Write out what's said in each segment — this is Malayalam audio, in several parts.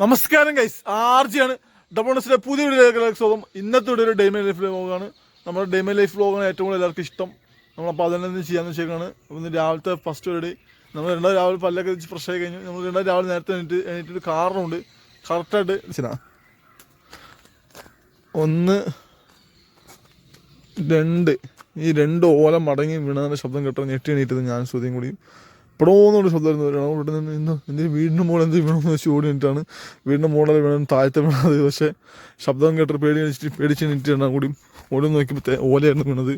നമസ്കാരം ഗൈസ്, ആർജിയാണ് ഡബോണസിലെ പുതിയ വീഡിയോയിലേക്ക് സ്വാഗതം. ഇന്നത്തെ ഒരു ഡേ മൈ ലൈഫ് വ്ലോഗാണ്. നമ്മുടെ ഡേ മൈ ലൈഫ് വ്ലോഗാണ് ഏറ്റവും കൂടുതൽ എല്ലാവർക്കും ഇഷ്ടം. നമ്മളപ്പോൾ അതിനെന്ത് ചെയ്യാന്ന് വെച്ചേക്കാണ്. അപ്പോൾ ഇന്ന് രാവിലത്തെ ഫസ്റ്റ് പരിപാടി നമ്മൾ രണ്ടാം രാവിലെ പല്ലൊക്കെ വെച്ച് ഫ്രഷ് ആയി കഴിഞ്ഞു. നമ്മൾ രണ്ടാം രാവിലെ നേരത്തെ എണീറ്റൊരു കാരണമുണ്ട്. കറക്റ്റായിട്ട് ശരിയാ 1, 2 ഈ 2 ഓലം മടങ്ങി വീണതിൻ്റെ ശബ്ദം കേട്ടോ ഞെട്ടി എണീറ്റത് ഞാൻ ശ്രുതിയും കൂടിയും. ഇപ്പോഴോന്നൊരു ശബ്ദമായിരുന്നു. ഇവിടെ നിന്ന് ഇന്ന് എൻ്റെ വീടിൻ്റെ മുകളിൽ എന്ത് വീണമെന്ന് വെച്ച് ഓടി വേണ്ടിയിട്ടാണ്. വീടിൻ്റെ മുകളിൽ വീണത് താഴത്തെ വീണത്. പക്ഷേ ശബ്ദം കേട്ടിട്ട് പേടിച്ച് എണീറ്റാണ് കൂടിയും ഓടി നോക്കിയപ്പോൾ ഓലയായിരുന്നു വീണത്.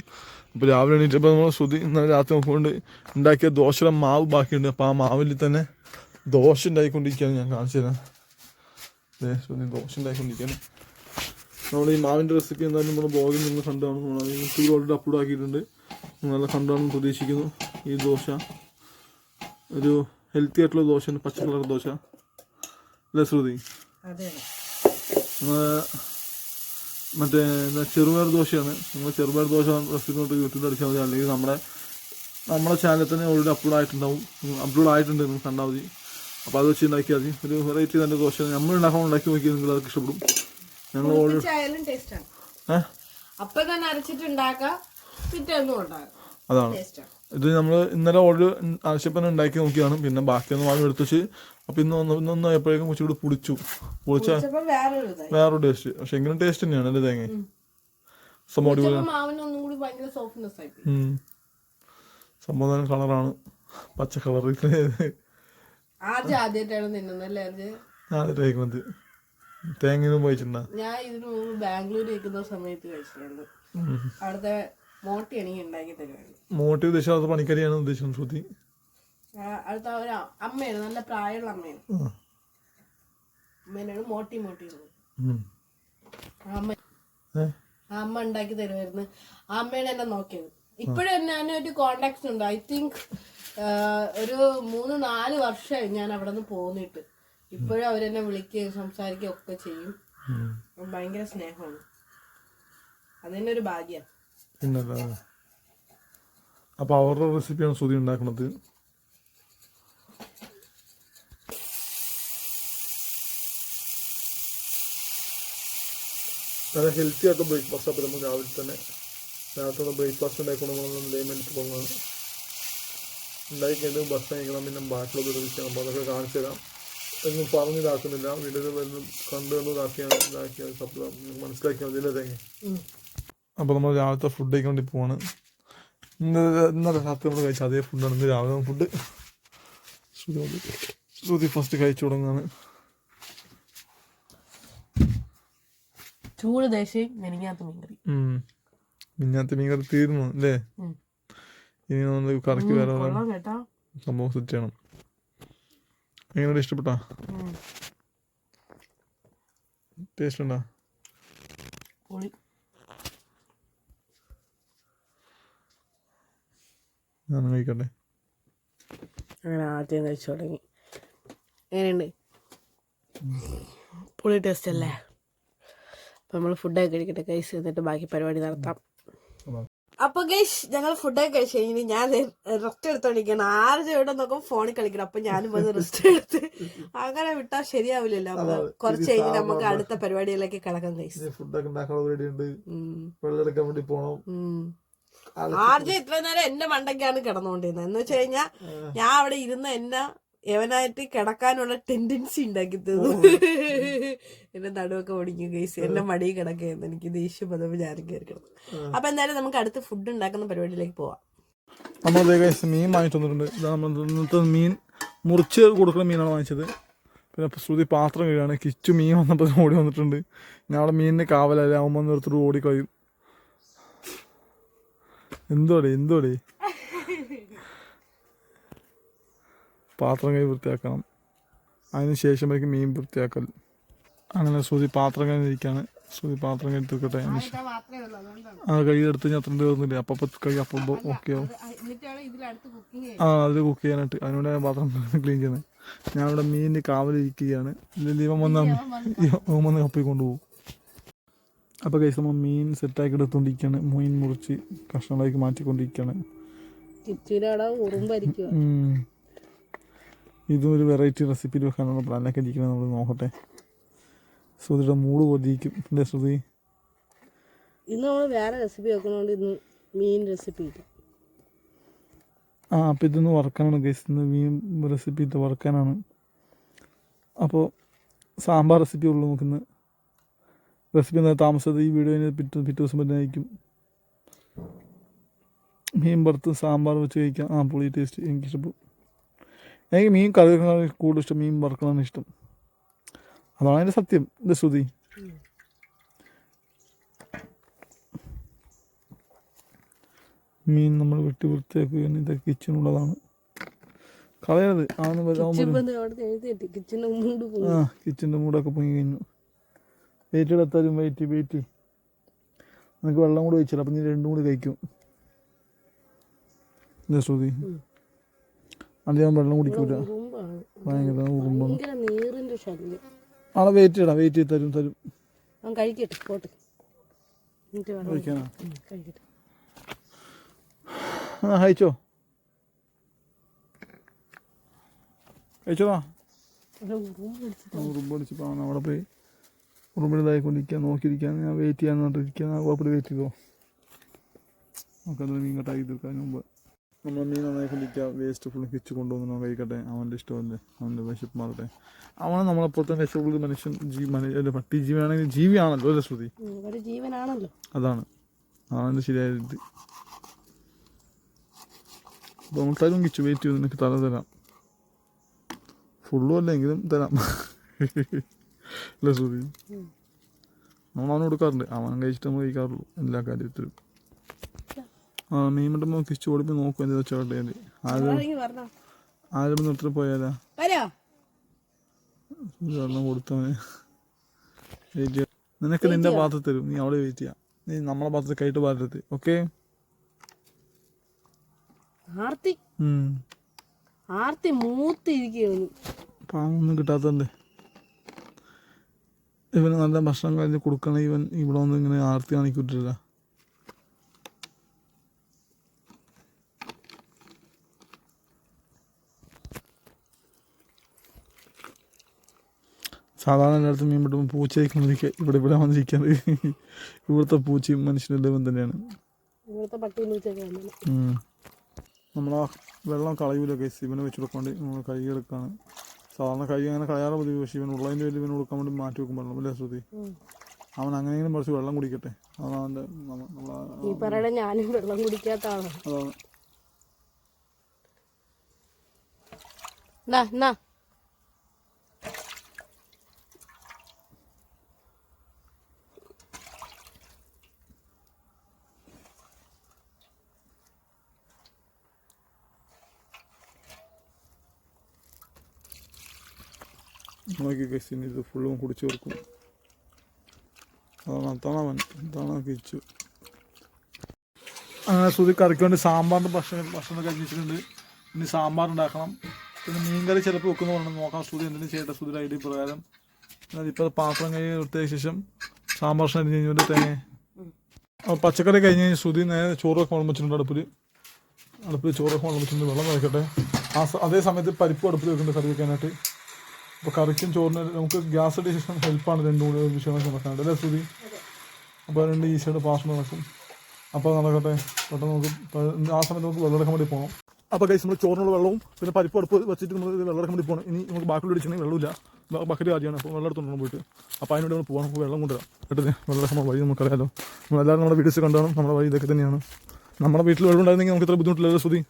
അപ്പോൾ രാവിലെ എണീറ്റപ്പോൾ നമ്മൾ ശ്രുതി ഇന്നലെ രാത്രി നോക്കിക്കൊണ്ട് ഉണ്ടാക്കിയ ദോശയുടെ മാവ് ബാക്കിയുണ്ട്. അപ്പോൾ ആ മാവിൽ തന്നെ ദോശ ഉണ്ടായിക്കൊണ്ടിരിക്കുകയാണ്. ഞാൻ കാണിച്ചു തരാം. ശ്രുതി ദോശ ഉണ്ടായിക്കൊണ്ടിരിക്കുകയാണ്. നമ്മൾ ഈ മാവിൻ്റെ റെസിപ്പി എന്തായാലും നമ്മുടെ ബ്ലോഗിൽ നിങ്ങൾ കണ്ടാണ്. നമ്മൾ യൂട്യൂബിൽ ഓൾറെഡി അപ്ലോഡ് ആക്കിയിട്ടുണ്ട്. നല്ല കണ്ടാണെന്ന് പ്രതീക്ഷിക്കുന്നു. ഈ ദോശ ഒരു ഹെൽത്തി ആയിട്ടുള്ള ദോശയാണ്, പച്ച കളർ ദോശ അല്ലേ ശ്രുതി? മറ്റേ എന്താ ചെറുപയർ ദോശയാണ്. നിങ്ങൾ ചെറുപയർ ദോശ റെസിപ്പി കൊണ്ട് യൂട്യൂബിൽ അടിച്ചാൽ മതി. അല്ലെങ്കിൽ നമ്മുടെ ചാനലിൽ തന്നെ ഓൾറെഡി അപ്ലോഡ് ആയിട്ടുണ്ട്. നിങ്ങൾ കണ്ടാൽ മതി. അപ്പോൾ അത് വെച്ച് ഉണ്ടാക്കിയാൽ മതി. ഒരു വെറൈറ്റി തന്നെ ദോശ നമ്മൾ ഉണ്ടാക്കി നോക്കിയാൽ നിങ്ങൾ അതൊക്കെ ഇഷ്ടപ്പെടും. ഞങ്ങൾ ഓൾറെഡി അതാണ് ഇത് നമ്മൾ ഇന്നലെ ഓർഡർ ആവശ്യപ്പെട്ട് ഉണ്ടാക്കി നോക്കിയാണ്. പിന്നെ ബാക്കിയൊന്നും വാങ്ങി എടുത്തു വെച്ച്. അപ്പം ഇന്നൊന്നും എപ്പോഴേക്കും കുറച്ചുകൂടി പൊളിച്ചാൽ വേറൊരു ടേസ്റ്റ്. പക്ഷെ എങ്കിലും ടേസ്റ്റ് തന്നെയാണ് അല്ലേ തേങ്ങ സംഭവം കളറാണ്, പച്ച കളർ. ആദ്യമായിട്ട് തേങ്ങ പോയിട്ടുണ്ടാ? ഞാൻ ഇതിനു മുമ്പ് ബാംഗ്ലൂർ നിൽക്കുന്ന സമയത്ത് കഴിച്ചിട്ടുണ്ട്. അവിടുത്തെ മോട്ടി എനിക്ക് ഉണ്ടാക്കി തരുവായിരുന്നു. മോട്ടി ഉദ്ദേശിച്ചത് പണിക്കരിയാണ് ഉദ്ദേശിക്കുന്നത് ശ്രുതി. അടുത്ത ഒരു അമ്മയാണ്, നല്ല പ്രായമുള്ള അമ്മയാണ്. അമ്മേനാണ് മോട്ടി അമ്മ ഉണ്ടാക്കി തരുമായിരുന്നു. ആ അമ്മയാണ് എന്നെ നോക്കിയത്. ഇപ്പോഴും എന്നെ ഒരു കോണ്ടാക്ട് ഉണ്ട്. ഐ തിങ്ക് ഒരു 3-4 വർഷമായി ഞാൻ അവിടെ നിന്ന് പോന്നിട്ട്. ഇപ്പോഴും അവരെന്നെ വിളിക്കുകയും സംസാരിക്കുകയും ഒക്കെ ചെയ്യും. ഭയങ്കര സ്നേഹമാണ്. അതന്നെ ഒരു ഭാഗ്യം. അപ്പൊ അവരുടെ റെസിപ്പിയാണ് ശ്രുതി ഉണ്ടാക്കുന്നത്. നല്ല ഹെൽത്തി ആയിട്ട് ബ്രേക്ക്ഫാസ്റ്റ്. അപ്പോൾ നമ്മൾ രാവിലത്തെ ബ്രേക്ക്ഫാസ്റ്റ് ഉണ്ടായിക്കൊണ്ട് നമ്മൾ ഡേയ്മെൻറ്റ് പോകുന്നത് ഉണ്ടാക്കി കഴിഞ്ഞിട്ട് ബസ് കഴിക്കണം. പിന്നെ ബാക്കിയുള്ള വിളിക്കണം. അപ്പോൾ അതൊക്കെ കാണിച്ചു തരാം. ഒന്നും പറഞ്ഞിതാക്കുന്നില്ല. വീട്ടിൽ വരുന്ന കണ്ടുവന്ന് ഇതാക്കിയാൽ സപ്ലൈ മനസ്സിലാക്കിയാൽ മതിയല്ലേ തേങ്ങ. അപ്പോൾ നമ്മൾ രാവിലത്തെ ഫുഡ് കഴിക്കാൻ വേണ്ടി പോവാണ്. ഇന്നലെ രാത്രി നമ്മൾ കഴിച്ച അതേ ഫുഡാണ് ഇന്ന് രാവിലെ ഫുഡ്. ശ്രുതി ഫസ്റ്റ് കഴിച്ചു തുടങ്ങുകയാണ്. ചൂട് ദേശം മിനിഞ്ഞാത്ത മീൻകറി തീർന്നു അല്ലേ? ഇനി നമ്മൾ കറിക്ക് വേറെ സംഭവം സെറ്റ് ചെയ്യണം. എങ്ങനെ ഇഷ്ടപ്പെട്ടാ? ടേസ്റ്റ് ഉണ്ടോ? ഞാൻ കഴിക്കട്ടെ. അങ്ങനെ ആദ്യം കഴിച്ചു തുടങ്ങി. എങ്ങനെയുണ്ട്? പൊളി ടേസ്റ്റ് അല്ലേ? അപ്പം നമ്മൾ ഫുഡൊക്കെ കഴിക്കട്ടെ ഗൈസ്, എന്നിട്ട് ബാക്കി പരിപാടി നടത്താം. അപ്പൊ ഗൈസ് ഞങ്ങൾ ഫുഡൊക്കെ കഴിച്ചു കഴിഞ്ഞ് ഞാൻ റെസ്റ്റ് എടുത്തോണ്ടിരിക്കണം. ആരും ഇവിടെ നോക്കുമ്പോൾ ഫോണിൽ കളിക്കണം. അപ്പൊ ഞാനും വന്ന് റെസ്റ്റ് എടുത്ത് അങ്ങനെ വിട്ടാൽ ശരിയാവില്ലല്ലോ. അപ്പൊ കുറച്ച് കഴിഞ്ഞ് നമുക്ക് അടുത്ത പരിപാടിയിലേക്ക് കിടക്കാം ഗൈസ്. ആർജെ ഇത്ര നേരം എന്റെ മണ്ടയ്ക്കാണ് കിടന്നുകൊണ്ടിരുന്നത്. എന്ന് വെച്ച് കഴിഞ്ഞാൽ ഞാൻ അവിടെ ഇരുന്ന് എന്നെ എവനായിട്ട് കിടക്കാനുള്ള ടെൻഡൻസി ഉണ്ടാക്കി തന്നു. എന്റെ നടുവൊക്കെ ഓടിക്കും ഗൈസ്. എന്റെ മടി കിടക്കുകയായിരുന്നു. എനിക്ക് ദേഷ്യം പദവി ഞാനും കയറി കിടന്നു. അപ്പൊ എന്തായാലും നമുക്ക് അടുത്ത് ഫുഡ് ഉണ്ടാക്കുന്ന പരിപാടിയിലേക്ക് പോവാം. നമ്മൾ മീൻ വാങ്ങിച്ചു വന്നിട്ടുണ്ട്. ഇന്നത്തെ മീൻ മുറിച്ച് കൊടുക്കുന്ന മീനാണ് വാങ്ങിച്ചത്. പിന്നെ ശ്രുതി പാത്രം കഴിയാണ്. കിച്ചു മീൻ വന്നപ്പോൾ ഓടി വന്നിട്ടുണ്ട്. ഞങ്ങളുടെ മീനിന് കാവലല്ലേ, ആവുമ്പോൾ നിർത്തിട്ട് ഓടിക്കഴിയും. എന്തോടെ പാത്രം കൈ വൃത്തിയാക്കണം. അതിന് ശേഷമായിരിക്കും മീൻ വൃത്തിയാക്കൽ. അങ്ങനെ ശ്രുതി പാത്രം കഴിഞ്ഞിരിക്കുകയാണ്. ശ്രുതി പാത്രം കഴിഞ്ഞ് തീർക്കട്ടെ. ആ കൈയെടുത്ത് ഞാൻ അത്ര തീർന്നില്ല. അപ്പം കൈ അപ്പം ഓക്കെ ആവും. അതിൽ കുക്ക് ചെയ്യാനായിട്ട് അതിനോട് ഞാൻ പാത്രം ക്ലീൻ ചെയ്യുന്നത്. ഞാനിവിടെ മീനിന് കാവലിരിക്കുകയാണ്. ഇവൻ വന്ന് കപ്പി കൊണ്ടുപോകും. അപ്പോൾ കൈസ് നമ്മൾ മീൻ സെറ്റാക്കി എടുത്തുകൊണ്ടിരിക്കുകയാണ്. മീൻ മുറിച്ച് കഷ്ണങ്ങളാക്കി മാറ്റിക്കൊണ്ടിരിക്കുകയാണ്. ഇതും ഒരു വെറൈറ്റി റെസിപ്പിയിൽ വെക്കാനുള്ള പ്ലാനൊക്കെ ഇരിക്കുന്നത് നമ്മൾ നോക്കട്ടെ. ശ്രുതിയുടെ മൂഡ് പോലിരിക്കും. എൻ്റെ ശ്രുതി ഇന്ന് നമ്മൾ വേറെ റെസിപ്പി വെക്കുന്നതുകൊണ്ട് ഇന്ന് മീൻ റെസിപ്പി ഇല്ല. അപ്പോൾ ഇതൊന്ന് വറുക്കാനാണ് ഗൈസ്. ഇന്ന് മീൻ റെസിപ്പി ഇത് വറുക്കാനാണ്. അപ്പോൾ സാമ്പാർ റെസിപ്പി ഉള്ളൂ നമുക്കിന്ന്. റെസിപ്പി എന്താ താമസത് ഈ വീഡിയോ പിറ്റേ ദിവസം പറ്റുന്നതായിരിക്കും. മീൻ വറുത്ത് സാമ്പാർ വെച്ച് കഴിക്കാം. പുളി ടേസ്റ്റ് എനിക്കിഷ്ടപ്പെടും. എനിക്ക് മീൻ കറി കൂടുതൽ ഇഷ്ടം, മീൻ വറുക്കണമാണ് ഇഷ്ടം. അതാണ് അതിൻ്റെ സത്യം. എൻ്റെ ശ്രുതി മീൻ നമ്മൾ വെട്ടി വൃത്തിയാക്കുകയാണ്. ഇത് കിച്ചനുള്ളതാണ്, കളയരുത്. കിച്ചൻ്റെ മൂടൊക്കെ പൊങ്ങി കഴിഞ്ഞു. വെയിറ്റ് എടുത്താലും വെയിറ്റ് നിനക്ക് വെള്ളം കൂടി കഴിച്ചില്ല. അപ്പം നീ രണ്ടും കൂടി കഴിക്കും. എന്താ ശ്രുതി അധികം വെള്ളം കുടിക്കൂല, ഭയങ്കര ഉറുമ്പാണ്. ആളെ വെയിറ്റ് ചെയ്യണം, വെയിറ്റ് ചെയ്ത് തരും. കഴിക്കാനാ? കഴിച്ചോടാ. ഉറുമ്പടിച്ചപ്പോൾ അവൻ അവിടെ പോയി ഉറുമ്പിതായിക്കൊണ്ടിരിക്കുക, നോക്കിയിരിക്കാൻ. ഞാൻ വെയിറ്റ് ചെയ്യാൻ പറഞ്ഞിരിക്കുക. കുഴപ്പമില്ല, വെയിറ്റ് ചെയ്തോ. നമുക്കത് മീൻ കട്ടാക്കി തീർക്കാൻ മുമ്പ് നമ്മൾ മീൻ നന്നായിക്കൊണ്ടിരിക്കുക. വേസ്റ്റ് ഫുള്ളും കിച്ച് കൊണ്ടുവന്ന് കഴിക്കട്ടെ. അവൻ്റെ ഇഷ്ടമല്ലേ, അവൻ്റെ വിശപ്പ് മാറട്ടെ. അവനെ നമ്മളെപ്പോഴത്തെ വിശപ്പുള്ള മനുഷ്യൻ പട്ടി ജീവിയാണെങ്കിൽ ജീവിയാണല്ലോ അല്ലേ ശ്രുതി? ജീവനാണല്ലോ. അതാണ് അവൻ്റെ ശരിയായ ഇത്. അപ്പോൾ നമ്മൾ തരും കിച്ചു, വെയിറ്റ് ചെയ്ത് നിനക്ക് തരാം. ഫുള്ളും അല്ലെങ്കിലും തരാം അല്ലേ ശ്രുതി? നമ്മൾ അവന് കൊടുക്കാറുണ്ട്, അവൻ കഴിച്ചിട്ട് നമ്മൾ കഴിക്കാറുള്ളൂ എല്ലാ കാര്യത്തിലും. മീൻ മറ്റുമ്പോൾ കിച്ചു ഓടിപ്പോൾ നോക്കും എന്താ വെച്ചാട്ടെ. ആരും നിർത്തി പോയാലാ വെള്ളം കൊടുത്തവന്. വെയിറ്റ് ചെയ്യാം. നിനക്ക് നിന്റെ പാത്രത്തിൽ തരും, നീ അവിടെ വെയിറ്റ് ചെയ്യാം. നീ നമ്മളെ പാത്രത്തിൽ കൈയിട്ട് പാത്രത്തിൽ. ഓക്കെ? പാവൊന്നും കിട്ടാത്തതുണ്ട്. ഇവന് നല്ല ഭക്ഷണം കഴിഞ്ഞ് കൊടുക്കണ ഇവൻ ഇവിടെ ഒന്നും ഇങ്ങനെ ആർത്തി കാണിക്കിട്ടില്ല. സാധാരണ എല്ലായിടത്തും മീൻ പെട്ടുമ്പോൾ പൂച്ചയ്ക്ക് വന്നിരിക്കുക. ഇവിടെ വന്നിരിക്കുന്നത് ഇവിടുത്തെ പൂച്ചയും മനുഷ്യൻ്റെ ഇവൻ തന്നെയാണ്. നമ്മളാ വെള്ളം കളയൂല കേസ്. ഇവനെ വെച്ച് കൊടുക്കാണ്ട് നമ്മൾ കൈ എടുക്കാണ്. സാധാരണ കൈ അങ്ങനെ കളയാറ് പതിവ്. പക്ഷേ ഇവൻ ഉള്ളതിൻ്റെ പേരിൽ ഇവന് കൊടുക്കാൻ വേണ്ടി മാറ്റി വെക്കും വെള്ളം. അല്ലേ ശ്രുതി? അവൻ അങ്ങനെയെങ്കിലും കുറച്ച് വെള്ളം കുടിക്കട്ടെ. അതാണ് അവൻ്റെ ഞാനും വെള്ളം കുടിക്കാത്ത ആളാണ്. അതാണ് നോക്കി കഴിച്ചിന് ഇത് ഫുള്ളും കുടിച്ചു കൊടുക്കും. അതാണ് കഴിച്ചു. അങ്ങനെ ശ്രുതി കറിക്ക് വേണ്ടി സാമ്പാറിൻ്റെ ഭക്ഷണം കഴിച്ചിട്ടുണ്ട്. ഇനി സാമ്പാർ ഉണ്ടാക്കണം. പിന്നെ മീൻകറി ചിലപ്പോൾ വെക്കുന്ന കൊണ്ട് നോക്കാം. ശ്രുതി എന്തെങ്കിലും ചെയ്യട്ടെ ശ്രുതിയുടെ ഐഡിയ പ്രകാരം. ഇപ്പോൾ പാത്രം കഴിഞ്ഞ് എടുത്തതിന് ശേഷം സാമ്പാർ ഭക്ഷണം അരിഞ്ഞ് കഴിഞ്ഞിട്ട് തേങ്ങ പച്ചക്കറി കഴിഞ്ഞ് കഴിഞ്ഞ് ശ്രുതി നേരെ ചോറൊക്കെ വിളമ്പിച്ചിട്ടുണ്ട്. അടുപ്പിൽ ചോറൊക്കെ വിളമ്പിച്ചിട്ടുണ്ട്. വെള്ളം കഴിക്കട്ടെ. അതേ സമയത്ത് പരിപ്പ് അടുപ്പിൽ വെക്കുന്നുണ്ട് കറി വെക്കാനായിട്ട്. അപ്പോൾ കറിക്കും ചോറിന് നമുക്ക് ഗ്യാസ് ഡിസിഷൻ ഹെൽപ്പാണ്. രണ്ടും കൂടി ഒരു വിഷയം നടക്കാനുണ്ട് അല്ലേ ശ്രുതി? അപ്പോൾ രണ്ട് ഈസിയായിട്ട് പാസ് നടക്കും. അപ്പോൾ നടക്കട്ടെ. പെട്ടെന്ന് നമുക്ക് ആ സമയത്ത് നമുക്ക് വെള്ളം എടുക്കാൻ വേണ്ടി പോകണം. അപ്പോൾ കഴിച്ച് നമ്മൾ ചോറിനുള്ള വെള്ളവും പിന്നെ പരിപ്പ് അടുപ്പ് വെച്ചിട്ട് നമ്മൾ വെള്ളം എടുക്കാൻ വേണ്ടി പോകണം. ഇനി നമുക്ക് ബാക്കിൽ അടിച്ചിട്ടുണ്ടെങ്കിൽ വെള്ളമില്ല, ബക്കറ്റ് കാര്യമാണ്. അപ്പോൾ വെള്ളം എടുത്തുകൊണ്ടു പോയിട്ട് അപ്പോൾ അതിനോട് നമ്മൾ പോകണം. വെള്ളം കൊണ്ടുവരാം. പെട്ടെന്ന് വെള്ളം എടുക്കാൻ വഴി നമുക്കറിയാലോ. നമ്മളെല്ലാവരും നമ്മുടെ വീഡിയോസ് കണ്ടാണ്. നമ്മുടെ വഴി ഇതൊക്കെ തന്നെയാണ്. നമ്മുടെ വീട്ടിൽ വെള്ളം ഉണ്ടായിരുന്നെങ്കിൽ നമുക്ക് ഇത്ര ബുദ്ധിമുട്ടില്ലല്ലോ ശ്രുതി?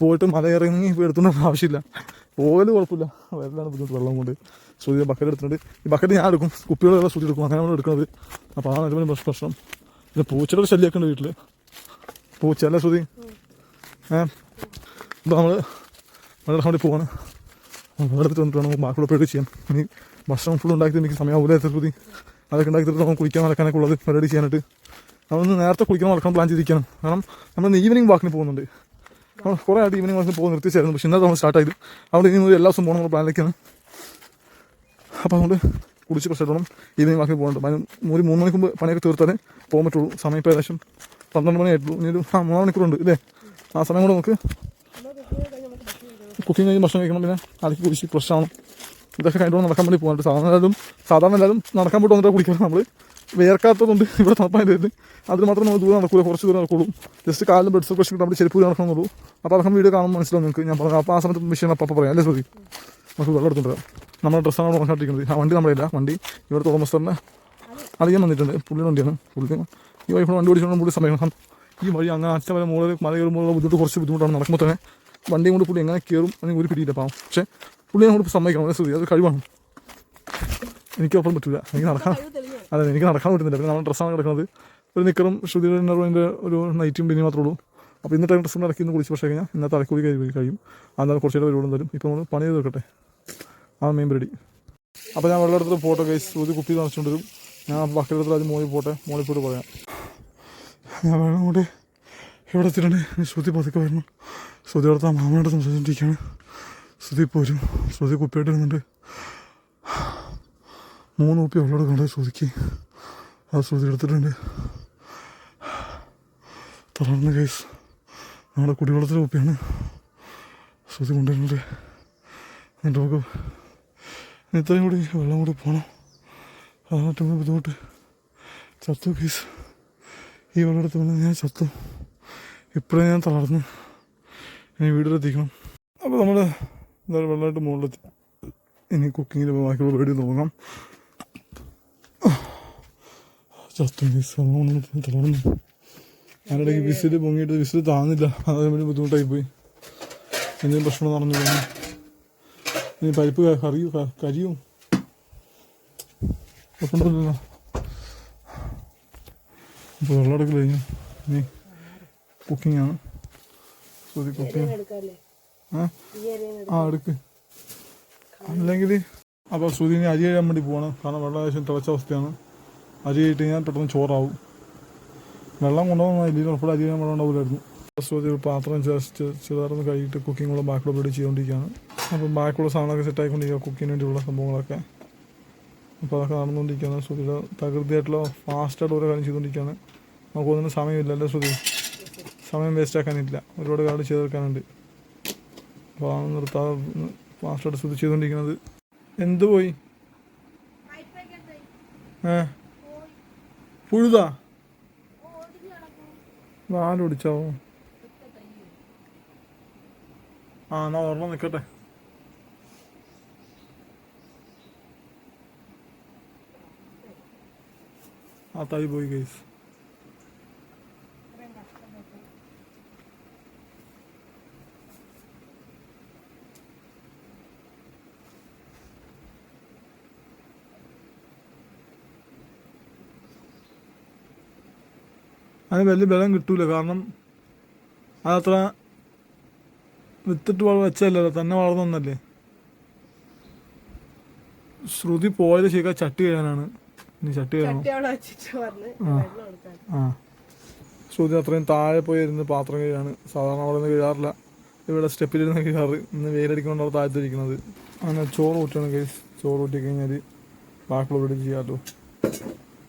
പോയിട്ട് മല ഇറങ്ങി ഇപ്പോൾ എടുത്തുകൊണ്ടൊന്നും ആവശ്യമില്ല. പോകല് കുഴപ്പമില്ല, വരലാണ് ബുദ്ധിമുട്ട് വെള്ളം കൊണ്ട്. ശ്രുതി ബക്കറ്റ് എടുത്തിട്ടുണ്ട്. ഈ ബക്കറ്റ് ഞാൻ എടുക്കും, കുപ്പികളെല്ലാം ശ്രുതി എടുക്കും. അങ്ങനെ നമ്മൾ എടുക്കുന്നത്. അപ്പോൾ അതാണ് ഏറ്റവും വലിയ പ്രശ്നം. പിന്നെ പൂച്ചയുടെ ശല്യമൊക്കെ ഉണ്ട് വീട്ടിൽ. പൂച്ച അല്ലേ ശ്രുതി? അപ്പോൾ നമ്മൾ വെള്ളം വേണ്ടി പോവാണ്. വെള്ളം എടുത്തിട്ട് വന്നിട്ട് വേണം ബാക്കിയുള്ള പരിപാടി ചെയ്യാൻ. ഇനി ഭക്ഷണം ഫുൾ ഉണ്ടാക്കിയിട്ട് എനിക്ക് സമയമാവില്ല ശ്രുതി. അതൊക്കെ ഉണ്ടാക്കിയിട്ട് നമുക്ക് കുളിക്കാൻ നടക്കാനൊക്കെ ഉള്ളത് പരിപാടി ചെയ്യാനായിട്ട്. നമ്മളൊന്ന് നേരത്തെ കുളിക്കണം നടക്കണം പ്ലാൻ ചെയ്തിരിക്കണം. കാരണം നമ്മൾ ഈവനിങ് വാക്കിന് പോകുന്നുണ്ട്. നമ്മൾ കുറേ ആയിട്ട് ഈവനിങ് വാക്കിന് പോകുന്ന നിർത്തിച്ചായിരുന്നു. പക്ഷേ ഇന്നത്തെ നമ്മൾ സ്റ്റാർട്ടായത്. അവിടെ ഇനി എല്ലാ ദിവസവും പോകണം നമ്മൾ പ്ലാനിലേക്കാണ്. അപ്പോൾ അതുകൊണ്ട് കുളിച്ച് പ്രശ്നത്തോളം ഈവനിങ് വാക്കിന് പോകുന്നുണ്ട്. ഒരു 3 മണിക്ക് മുമ്പ് പണിയൊക്കെ തീർത്താലേ പോകാൻ പറ്റുള്ളൂ. സമയം ഇപ്പോൾ ഏകദേശം 12 മണിയായിട്ടുള്ളൂ. ഇനി ഒരു 3 മണിക്കൂറുണ്ട് ഇല്ലേ? ആ സമയം കൂടെ നമുക്ക് കുക്കിംഗ് കഴിഞ്ഞ് ഭക്ഷണം കഴിക്കണം, പിന്നെ അതൊക്കെ കുടിച്ച് പ്രശ്നമാണ്. ഇതൊക്കെ കഴിഞ്ഞിട്ട് നടക്കാൻ വേണ്ടി പോകാനായിട്ട് സാധാരണ എല്ലാവരും നടക്കാൻ പോയിട്ട് വന്നിട്ട് കുടിക്കണം. നമ്മൾ വേർക്കാത്തതുകൊണ്ട് ഇവിടെ തണുപ്പായിട്ട് വരുന്നത് അതിന് മാത്രം നമ്മൾ ദൂരം നടക്കൂല, കുറച്ച് ദൂരം നടക്കുള്ളൂ. ജസ്റ്റ് കാലിലും ബ്ലഡ് സർക്കുലേഷൻ നമ്മൾ ചെരുപ്പ് നടക്കണമെന്നുള്ളൂ. അപ്പോൾ അതൊക്കെ വീഡിയോ കാണുമ്പോൾ മനസ്സിലാവും നിങ്ങൾക്ക്. ഞാൻ പറഞ്ഞു അപ്പോൾ ആ സമയത്ത് വിഷയം അപ്പം പറയാം അല്ലേ ശ്രുതി. നമുക്ക് വെള്ളം എടുത്തുകൊണ്ടിരാം. നമ്മുടെ ഡ്രസ്സാണ് ഉറങ്ങാണ്ടിരിക്കുന്നത്. ആ വണ്ടി നമ്മുടെ ഇല്ല, വണ്ടി ഇവിടുത്തെ ഉടമസ്ഥറിനെ അറിയാൻ വന്നിട്ടുണ്ട്. പുള്ളിയുടെ വണ്ടിയാണ്. പുള്ളി ഈ വൈഫ് വണ്ടി ഓടിച്ചുകൊണ്ട് പുള്ളി സമയം ഈ വഴി അങ്ങനെ അച്ഛൻ വരെ മുകളിൽ മല കയറുമ്പോഴുള്ള ബുദ്ധിമുട്ട് കുറച്ച് ബുദ്ധിമുട്ടാണ്. നടക്കുമ്പോൾ തന്നെ വണ്ടിയും കൊണ്ട് പുള്ളി എങ്ങനെ കയറും അതിന് ഒരു പിടിയില്ല പാവം. പക്ഷേ പുള്ളി ഞങ്ങൾ സമ്മതിക്കണം ശ്രുതി, അത് കഴിവാണ്. എനിക്കൊപ്പം പറ്റില്ല, എനിക്ക് നടക്കാൻ പറ്റുന്നില്ല. പിന്നെ നമ്മുടെ ഡ്രസ്സാണ് കിടക്കുന്നത്. ഒരു നിക്കറും ശ്രുതിയുടെ ഇന്നറിൻ്റെ ഒരു നൈറ്റും പിന്നെ മാത്രമേ ഉള്ളൂ. അപ്പോൾ ഇന്നത്തെ ഡ്രസ്സും ഇറക്കി ഇന്ന് കുളിച്ച് പക്ഷേ കഴിഞ്ഞാൽ ഇന്നത്തെ അലക്കൂലി കഴിയും. അന്നാലും കുറച്ചുകൂടെ പരിപാടി തരും. ഇപ്പോൾ നമ്മൾ പണി ചെയ്ത് വെക്കട്ടെ, ആ മെയിൻ പരിപാടി. അപ്പോൾ ഞാൻ വെള്ളം എടുത്തിട്ട് പോട്ടെ ഗൈസ്. ശ്രുതി കുപ്പി നിറച്ചുകൊണ്ട് വരും. ഞാൻ ബക്കലെടുത്തിട്ട് അത് മോളിൽ പോട്ടെ, മോളിൽ പോയിട്ട് പറയാം. ഞാൻ വെള്ളം കൊണ്ട് ഇവിടെ എത്തിയിട്ടുണ്ട്. ശ്രുതി പതുക്കെ വരണം. ശ്രുതി അടുത്ത് ആ മാമനോട് സംസാരിച്ചിരിക്കുകയാണ്. ശ്രുതി ഇപ്പോൾ വരും. ശ്രുതി കുപ്പിയായിട്ട് വരുന്നുണ്ട്. 3 കുപ്പി വെള്ളം എടുക്കണ്ട ശ്രുതിക്ക്. അത് ശ്രുതി എടുത്തിട്ടുണ്ട്. തളർന്ന് കേസ് നമ്മുടെ കുടിവെള്ളത്തിൻ്റെ കുപ്പിയാണ് ശ്രുതി കൊണ്ടുവരുന്നത്. എന്നിട്ട് നമുക്ക് ഇത്രയും കൂടി വെള്ളം കൂടി പോകണം. അതായിട്ടും ബുദ്ധിമുട്ട്. ചത്തു കേസ്. ഈ വെള്ളം എടുത്ത് വന്നാൽ ഞാൻ ചത്തു. ഇപ്പോഴേ ഞാൻ തളർന്ന് ഇനി വീട്ടിലെത്തിക്കണം. അപ്പോൾ നമ്മൾ എന്തായാലും വെള്ളമായിട്ട് മുകളിലെത്തി. ഇനി കുക്കിങ്ങിൽ ബാക്കിയുള്ള പരിപാടി നോക്കാം. ചത്തു കേസ്. തളർന്നു. ഞാനിടയ്ക്ക് വിസിൽ പൊങ്ങിയിട്ട് വിസിൽ താന്നില്ല. അതിന് വേണ്ടി ബുദ്ധിമുട്ടായി പോയി. എന്തെങ്കിലും പ്രശ്നം നടന്നു പോകുന്നു. ഇനി പരിപ്പ് കരിയും ഒപ്പുണ്ടല്ലോ. അപ്പോൾ വെള്ളം എടുക്കൽ കഴിഞ്ഞു. ഇനി കുക്കിങ്ങാണ്. ശ്രുതി കുക്കിങ് എടുക്ക് അല്ലെങ്കിൽ. അപ്പോൾ ശ്രുതി ഇനി അരി കഴിയാൻ വേണ്ടി പോവാണ്. കാരണം വെള്ളം ഏകദേശം തിളച്ച അവസ്ഥയാണ്. അരി കഴിയിട്ട് കഴിഞ്ഞാൽ പെട്ടെന്ന് ചോറാവും. വെള്ളം കൊണ്ടുപോകുന്ന ഇല്ലെങ്കിൽ ഉറപ്പാട് അരി കഴിയാൻ വെള്ളം ഉണ്ടാവില്ലായിരുന്നു. ശ്രുതി പാത്രം ചെറുതാറൊന്ന് കഴുകിയിട്ട് കുക്കിങ്ങുള്ള ബാക്കിയുള്ള പരിപാടി ചെയ്തുകൊണ്ടിരിക്കുകയാണ്. അപ്പം ബാക്കിയുള്ള സാധനങ്ങളൊക്കെ സെറ്റായിക്കൊണ്ടിരിക്കുക കുക്കിങ്ങിന് വേണ്ടിയുള്ള സംഭവങ്ങളൊക്കെ. അപ്പോൾ അതൊക്കെ നടന്നുകൊണ്ടിരിക്കുകയാണ്. ശ്രുതിയുടെ തകൃതിയായിട്ടുള്ള ഫാസ്റ്റായിട്ട് ഓരോ കാര്യം ചെയ്തുകൊണ്ടിരിക്കുകയാണ്. നമുക്കൊന്നിനും സമയമില്ല അല്ലേ ശ്രുതി? സമയം വേസ്റ്റ് ആക്കാനില്ല, ഒരുപാട് കാര്യം ചെയ്തെടുക്കാനുണ്ട്. അപ്പോൾ ആണ് നിർത്താതെ ഫാസ്റ്റായിട്ട് ശ്രുതി ചെയ്തുകൊണ്ടിരിക്കുന്നത്. എന്ത് പോയി? പുഴുതാ? നാല് പിടിച്ചാവോ? എന്നാ ഓർമ്മ നിൽക്കട്ടെ. ആ തൈ പോയി കേസ്. അതിന് വലിയ ബലം കിട്ടൂല. കാരണം അതത്ര വിത്തിട്ട് വെച്ചല്ലോ, തന്നെ വളർന്നൊന്നല്ലേ. ശ്രുതി പോയത് ശരിക്കും ചട്ടി കഴിയാനാണ്. ഇനി ചട്ടി കഴിയണം. ശ്രുതി അത്രയും താഴെ പോയി ഇരുന്ന് പാത്രം കഴിയാണ്. സാധാരണ അവിടെ നിന്ന് കഴിയാറില്ല. ഇവിടെ സ്റ്റെപ്പിലിരുന്ന് കഴിയാറ്. ഇന്ന് വെയിലടിക്കൊണ്ട് അവിടെ താഴ്ത്തിരിക്കുന്നത്. അങ്ങനെ ചോറ് ഊറ്റണം കേസ്. ചോറ് ഊറ്റി കഴിഞ്ഞാൽ ബാക്കിയുള്ള വീട് ചെയ്യാമല്ലോ.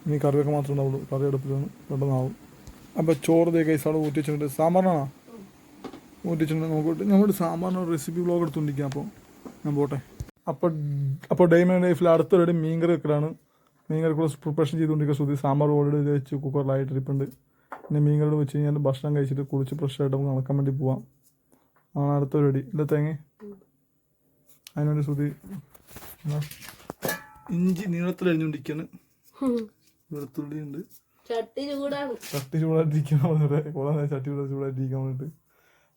ഇനി കറിയൊക്കെ മാത്രമേ ഉണ്ടാവുള്ളൂ. കറി അടുപ്പിലാണ്, പെട്ടെന്നാവും. അപ്പോൾ ചോറ് കേസ് അവിടെ ഊറ്റി വെച്ചിട്ടുണ്ട്. സാമ്പാറിനാണോ ഊറ്റിച്ചിട്ടുണ്ട്? നോക്കിയിട്ട് ഞങ്ങളുടെ സാമ്പാറിന് റെസിപ്പി വ്ളോഗ് എടുത്തുകൊണ്ടിരിക്കുക. അപ്പോൾ ഞാൻ പോട്ടെ. അപ്പോൾ ഡേ മൈ ലൈഫിൽ അടുത്തൊരു മീൻകറി വെക്കലാണ്. മീൻകറിക്കുള്ള പ്രിപ്പറേഷൻ ചെയ്തുകൊണ്ടിരിക്കുക ശ്രുതി. സാമ്പാർ ഓൾറെഡി വെച്ച് കുക്കറിലായിട്ട് ഇരിപ്പുണ്ട്. പിന്നെ മീൻകറി വെച്ച് കഴിഞ്ഞാൽ ഭക്ഷണം കഴിച്ചിട്ട് കുളിച്ച് ഫ്രഷായിട്ട് നമുക്ക് നടക്കാൻ വേണ്ടി പോവാം. ആണ് അടുത്ത പരിപാടി. ഇല്ല തേങ്ങ അതിനുവേണ്ടി ശ്രുതി ഇഞ്ചി നീളത്തിൽ അരിഞ്ഞുകൊണ്ടിരിക്കുകയാണ്. വെളുത്തുള്ളി ഉണ്ട്. ചട്ടി ചൂടായിട്ടിരിക്കാൻ ചൂടായിട്ടിരിക്കാൻ വേണ്ടിയിട്ട്.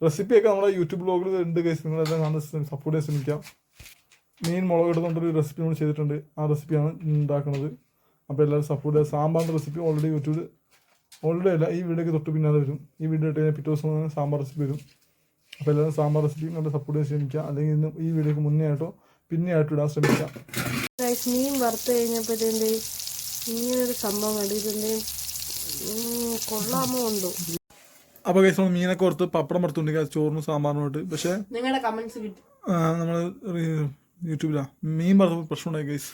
റെസിപ്പിയൊക്കെ നമ്മുടെ യൂട്യൂബ് ബ്ലോഗിൽ ഉണ്ട് കേസ്. നിങ്ങളെല്ലാം കാണാൻ സപ്പോർട്ട് ചെയ്യാൻ ശ്രമിക്കാം. മീൻ മുളക് ഇടുന്നൊരു റെസിപ്പി നമ്മൾ ചെയ്തിട്ടുണ്ട്. ആ റെസിപ്പിയാണ് ഉണ്ടാക്കുന്നത്. അപ്പോൾ എല്ലാവരും സപ്പോർട്ട് ചെയ്യുക. സാമ്പാറിൻ്റെ റെസിപ്പി ഓൾറെഡി യൂട്യൂബിൽ അല്ല, ഈ വീഡിയോക്ക് തൊട്ട് പിന്നാലെ വരും. ഈ വീഡിയോ ഇട്ട് കഴിഞ്ഞാൽ പിറ്റേ ദിവസം സാമ്പാർ റെസിപ്പി വരും. അപ്പോൾ എല്ലാവരും സാമ്പാർ റെസിപ്പി നല്ല സപ്പോർട്ട് ചെയ്യാൻ ശ്രമിക്കുക. അല്ലെങ്കിൽ ഇന്ന് ഈ വീഡിയോക്ക് മുന്നേ ആയിട്ടോ പിന്നെ ആയിട്ടോ ഇടാൻ ശ്രമിക്കാം. മീൻ വറുത്ത് കഴിഞ്ഞപ്പോഴത്തേൻ്റെ ഇങ്ങനൊരു സംഭവം കണ്ടിട്ടുണ്ട്. കൊള്ളാമോ ഉണ്ടോ? അപ്പോൾ കേസ് നമ്മൾ മീനൊക്കെ ഓർത്ത് പപ്പടം വറുത്തുകൊണ്ടിരിക്കുക ചോറിനും സാമ്പാറിനോട്ട്. പക്ഷേ നിങ്ങളുടെ കമന്റ്സ് കിട്ടി. നമ്മൾ യൂട്യൂബിലാണ് മീൻ പറഞ്ഞപ്പോൾ പ്രശ്നം ഉണ്ടായി കേസ്.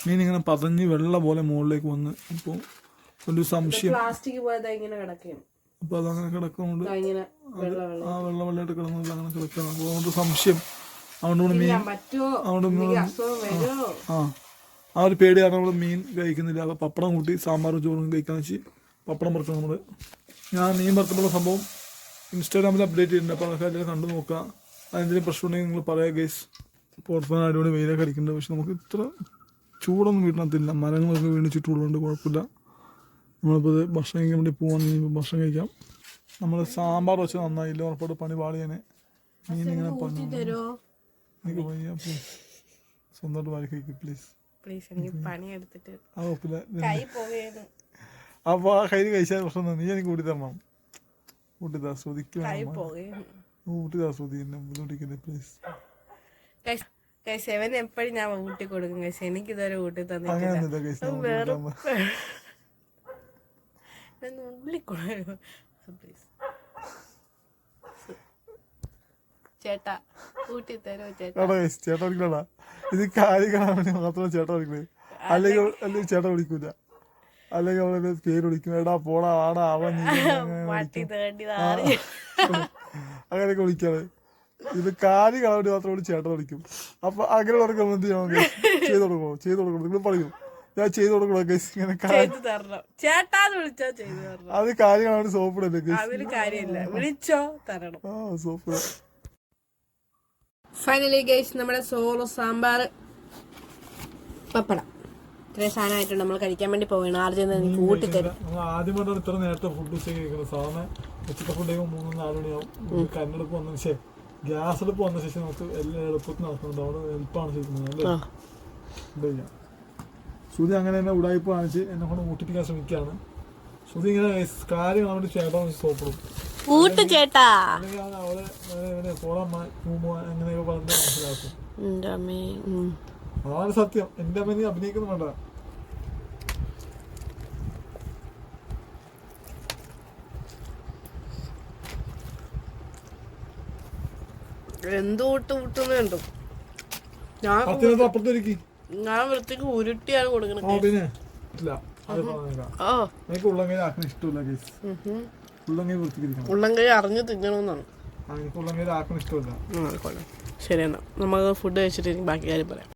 മീൻ ഇങ്ങനെ പതഞ്ഞ് വെള്ള പോലെ മുകളിലേക്ക് വന്ന്. അപ്പോൾ ഒരു സംശയം. പ്ലാസ്റ്റിക് പോയത് ഇങ്ങനെ കിടക്കുകയാണ്. അപ്പോൾ അതങ്ങനെ കിടക്കുന്നുണ്ട്. ഇങ്ങനെ വെള്ളം ആ വെള്ളമായിട്ട് കിടന്നത് അങ്ങനെ കിടക്കണം. അപ്പോൾ അതുകൊണ്ട് സംശയം, അതുകൊണ്ട് മീൻ പറ്റുമോ, അതുകൊണ്ട് അസുഖം വരുമോ, ആ ഒരു പേടി കാരണം നമ്മൾ മീൻ കഴിക്കുന്നില്ല. അപ്പോൾ പപ്പടം കൂട്ടി സാമ്പാറും ചോറും കഴിക്കാന്ന് വെച്ച് പപ്പടം വറുക്കണം നമ്മൾ. ഞാൻ മീൻ വറുക്കുമ്പോൾ സംഭവം ഇൻസ്റ്റാഗ്രാമിൽ അപ്ഡേറ്റ് ചെയ്തിട്ടുണ്ട്. അപ്പോൾ അതൊക്കെ എല്ലാവരും കണ്ടു നോക്കുക. അതെന്തെങ്കിലും പ്രശ്നം ഉണ്ടെങ്കിൽ നിങ്ങൾ പറയാം ഗൈസ്. പുറത്തുനിന്ന് അടിപൊളി വെയിലൊക്കെ അടിക്കുന്നുണ്ട്. പക്ഷെ നമുക്ക് ഇത്ര ചൂടൊന്നും വീട്ടിനകത്തില്ല, മരങ്ങളൊക്കെ വീണ് ചുറ്റുള്ളതുകൊണ്ട് കുഴപ്പമില്ല. നമ്മളിപ്പോൾ ഇത് ഭക്ഷണം കഴിക്കാൻ വേണ്ടി പോകാൻ ഭക്ഷണം കഴിക്കാം. നമ്മൾ സാമ്പാർ വെച്ച് നന്നായില്ല, ഉറപ്പോട്ട് പണി പാളിയാനെ. മീൻ ഇങ്ങനെ പറഞ്ഞു എനിക്ക് വയ്യ, പ്ലീസ് സ്വന്തമായിട്ട് വാരി കഴിക്കും പ്ലീസ്. ആ കുഴപ്പമില്ല. അപ്പോൾ ആ കൈ കഴിച്ചാൽ പ്രശ്നം നീ എനിക്ക് കൂട്ടി തരണം. കൂട്ടിതാ ശ്രദ്ധിക്കും, കൂട്ടിതാ ശ്രദ്ധി, എന്നെ ബുദ്ധിമുട്ടിക്കില്ലേ പ്ലീസ്. എപ്പോഴും ഞാൻ ഊട്ടി കൊടുക്കും. എനിക്ക് ഇതുവരെ ഊട്ടി അങ്ങനെയൊന്നുമില്ല ഗൈസ്. ചേട്ടാ ഊട്ടി തരോ ചേട്ടാ. ചേട്ടാ വിളിക്കണ ഇത് കാര്യം കാണാൻ വേണ്ടി മാത്രമേ ചേട്ടാ വിളിക്കണേ. അല്ലെങ്കിൽ ചേട്ടാ വിളിക്കൂല. അല്ലെങ്കിൽ അവളെ പേര് വിളിക്കും, എടാ പോടാ ആടാ അവൻ അങ്ങനെയൊക്കെ വിളിക്കാറ്. ഇത് കാര്യം കാണാൻ വേണ്ടി മാത്രം വിളിച്ച് ചേട്ടാ വിളിക്കും. അപ്പൊ അങ്ങനെ കൊടുക്കുമ്പോൾ എന്ത് ചെയ്യണം? ചെയ്ത് കൊടുക്കണം നിങ്ങൾ പറയൂ, ഞാൻ ചെയ്ത് കൊടുക്കണോ ഗൈസ്? ഇങ്ങനെ അത് കാര്യം കാണാൻ സോപ്പിടല്ലേ സോപ്പിട. ഫൈനലി ഗൈസ് നമ്മുടെ സോളോ സാമ്പാർ പപ്പടം ഇത്രയും സാധനമായിട്ടുണ്ട്. നമ്മൾ കഴിക്കാൻ വേണ്ടി പോവുകയാണ്. ആർജി കൂട്ടി തരും. ആദ്യമായിട്ടാണ് ഇത്ര നേരത്തെ ഫുഡ് ഉച്ചയ്ക്ക് കഴിക്കുന്നത്. സാധാരണ ഉച്ചത്തെ ഫുഡ് കഴിയുമ്പോൾ 3-4 മണിയാവും. കരണ്ടെടുപ്പ് വന്നതിന് ശേഷം ഗ്യാസ് അടുപ്പ് വന്ന ശേഷം നമുക്ക് എല്ലാം എളുപ്പത്തിൽ നടക്കുന്നുണ്ട്. അവിടെ എളുപ്പമാണ് ശരിക്കുന്നത് അല്ലേ? എന്താ ചെയ്യാം, ശ്രുതി അങ്ങനെ തന്നെ ഉടായ്പ കാണിച്ച് എന്നെ കൊണ്ട് ഊട്ടിപ്പിക്കാൻ ശ്രമിക്കുകയാണ്. ശ്രുതി ഇങ്ങനെ കാര്യം കാണാൻ വേണ്ടി ചേട്ടാ സോപ്പിടും. അല്ലെങ്കിൽ അവളെ പോളമ്മ അങ്ങനെയൊക്കെ പറഞ്ഞ് മനസ്സിലാക്കും. അതാണ് സത്യം. എന്റെ അമ്മ നീ അഭിനയിക്കുന്നു വേണ്ട. എന്തുണ്ടോ അപ്പുറത്തേക്ക് ഞാൻ വൃത്തിക്ക് ഉരുട്ടിയാണ് കൊടുക്കുന്നത്. പിന്നെ എനിക്ക് ഉള്ളങ്കൈ ആക്കുന്ന ഇഷ്ടമില്ല കേസ്. ഉള്ളങ്കൈ വൃത്തിക്കിരിക്കണം. ഉള്ളങ്കൈ അറിഞ്ഞ് തിന്നണമെന്നാണ്. എനിക്ക് ഉള്ളങ്കൈ ആക്കുന്ന ഇഷ്ടമില്ല. ശരി എന്നാ നമുക്ക് ഫുഡ് കഴിച്ചിട്ട് ബാക്കി കാര്യം പറയാം.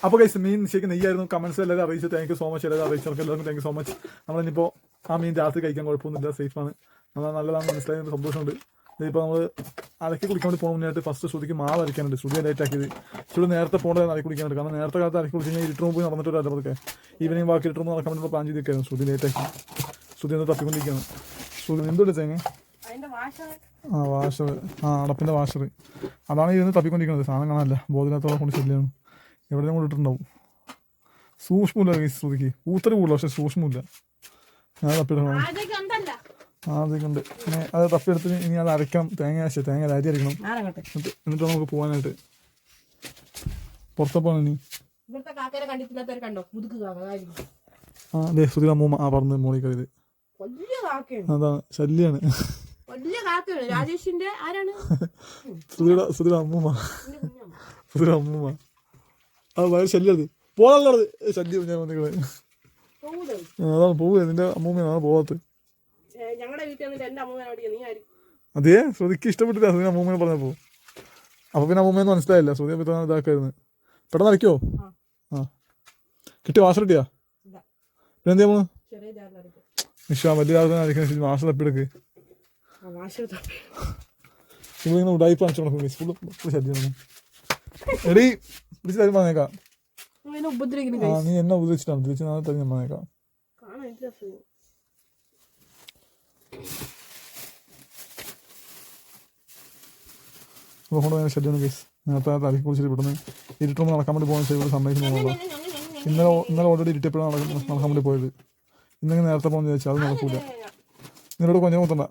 അപ്പോൾ ഗൈസ് മീൻ ശരിക്കും നെയ്യായിരുന്നു. കമന്റ്സ് എല്ലാവരും അറിയിച്ചു. Thank you so much. എല്ലാവരും അറിയിച്ചവർക്ക് എല്ലാവർക്കും താങ്ക് യു സോ മച്ച്. നമ്മളിനിപ്പോൾ ആ മീൻ രാത്രി കഴിക്കാൻ കുഴപ്പമൊന്നുമില്ല, സേഫാണ്, നല്ലതാണ്, മനസ്സിലായതിന് സന്തോഷമുണ്ട്. ഇതിപ്പോൾ നമ്മൾ അലക്കി കുടിക്കാൻ വേണ്ടി പോകുന്ന മുന്നായിട്ട് ഫസ്റ്റ് ശ്രുതിക്ക് മാവ് അരയ്ക്കാനുണ്ട്. ശ്രുതി ലൈറ്റ് ആക്കിയത്. ശ്രുതി നേരത്തെ പോകേണ്ടത് അലക്കി കുടിക്കാനുണ്ട്. കാരണം നേരത്തെ കാലത്ത് അലക്കി കുടിച്ച് കഴിഞ്ഞാൽ ഇരുട്ട് പോയി നടന്നിട്ട് ഒരു അതൊക്കെ ഈവനിങ് ബാക്കി ഇരുട്ട് നടക്കാൻ വേണ്ടി പ്ലാൻ ചെയ്തിരിക്കുകയായിരുന്നു. ശ്രുതി ലേറ്റാക്കി. ശ്രുതി ഒന്ന് തപ്പിക്കൊണ്ടിരിക്കുകയാണ്. ശ്രുതി എന്തുകൊണ്ട് തേങ്ങ വാഷർ, അടപ്പിൻ്റെ വാഷർ, അതാണ് ഇരുന്ന് തപ്പിക്കൊണ്ടിരിക്കുന്നത്. സാധനം കാണാനല്ല, ബോധനത്തോളം കൊണ്ട് ശല്യമാണ്. എവിടെയും കൊണ്ടിട്ടുണ്ടാവും. സൂക്ഷ്മമില്ല ശ്രുതിക്ക്, ഊത്തര കൂടുതൽ, പക്ഷെ സൂക്ഷ്മമില്ല. ഞാൻ തപ്പിയിടണം. അതൊക്കെയുണ്ട്. പിന്നെ അത് തപ്പിയെടുത്ത് ഇനി അത് അരയ്ക്കണം. തേങ്ങ അരി അരയ്ക്കണം. എന്നിട്ട് നമുക്ക് പോകാനായിട്ട് പുറത്തെ പോകാൻ. ഇനി അതെ ശ്രുതി അമ്മൂമ്മ പറഞ്ഞ് മോളി കരുത്. അതാണ് ശല്യാണ്. ശ്രുതിയുടെ അമ്മൂമ്മ അത് ഭയങ്കര ശല്യത്. പോകാനുള്ളത് ശല്യം. ഞാൻ വന്നിട്ട് അതാണ് പോവുക. നിന്റെ അമ്മൂമ്മയാണ് പോകാത്തത്. അതേ ശ്രുതിക്ക് ഇഷ്ടപ്പെട്ടില്ല ശ്രുതി അമ്മൂമ്മനെ പറഞ്ഞപ്പോ. അപ്പൊ പിന്നെ അമ്മൂമ്മയെന്ന് മനസ്സിലായില്ല. ശ്രുതി അപ്പൊ ഇതാക്കായിരുന്നു. പെട്ടെന്ന് അരയ്ക്കോ? ആ കിട്ടിയ വാഷർ കിട്ടിയാ? പിന്നെ എന്ത് ചെയ്യാമോ നിഷ വലിയ ആൾക്കാർ അരയ്ക്കുന്ന വാഷർ തപ്പിയെടുക്ക്. ഇങ്ങനെ ഉടായിപ്പ് കാണിച്ചു നടക്കും. ശല്യം എടീ പിടിച്ച് തരും പറഞ്ഞേക്കാം. നീ എന്നെ ഉപദ്രവിച്ചിട്ടാണ്. തിരിച്ച് നാളെ തരും ഞാൻ പറഞ്ഞേക്കാം. കൊണ്ട് ഭയങ്കര ശല്യമാണ് കേസ്. നേരത്തെ തലക്കി കുളിച്ചിട്ട് പെട്ടെന്ന് ഇരുട്ടുമ്പോൾ നടക്കാൻ വേണ്ടി പോകുന്ന ശരി സമ്മതിക്കുന്നു പോകുന്നത്. ഇന്നലെ ഓൾറെഡി ഇരുട്ടിയപ്പോഴാണ് നടക്കാൻ വേണ്ടി പോയത്. ഇന്നെങ്കിൽ നേരത്തെ പോകുന്ന ചോദിച്ചാൽ അത് നടക്കൂല. നിന്നോട് കൊഞ്ഞ കുത്തണ്ട.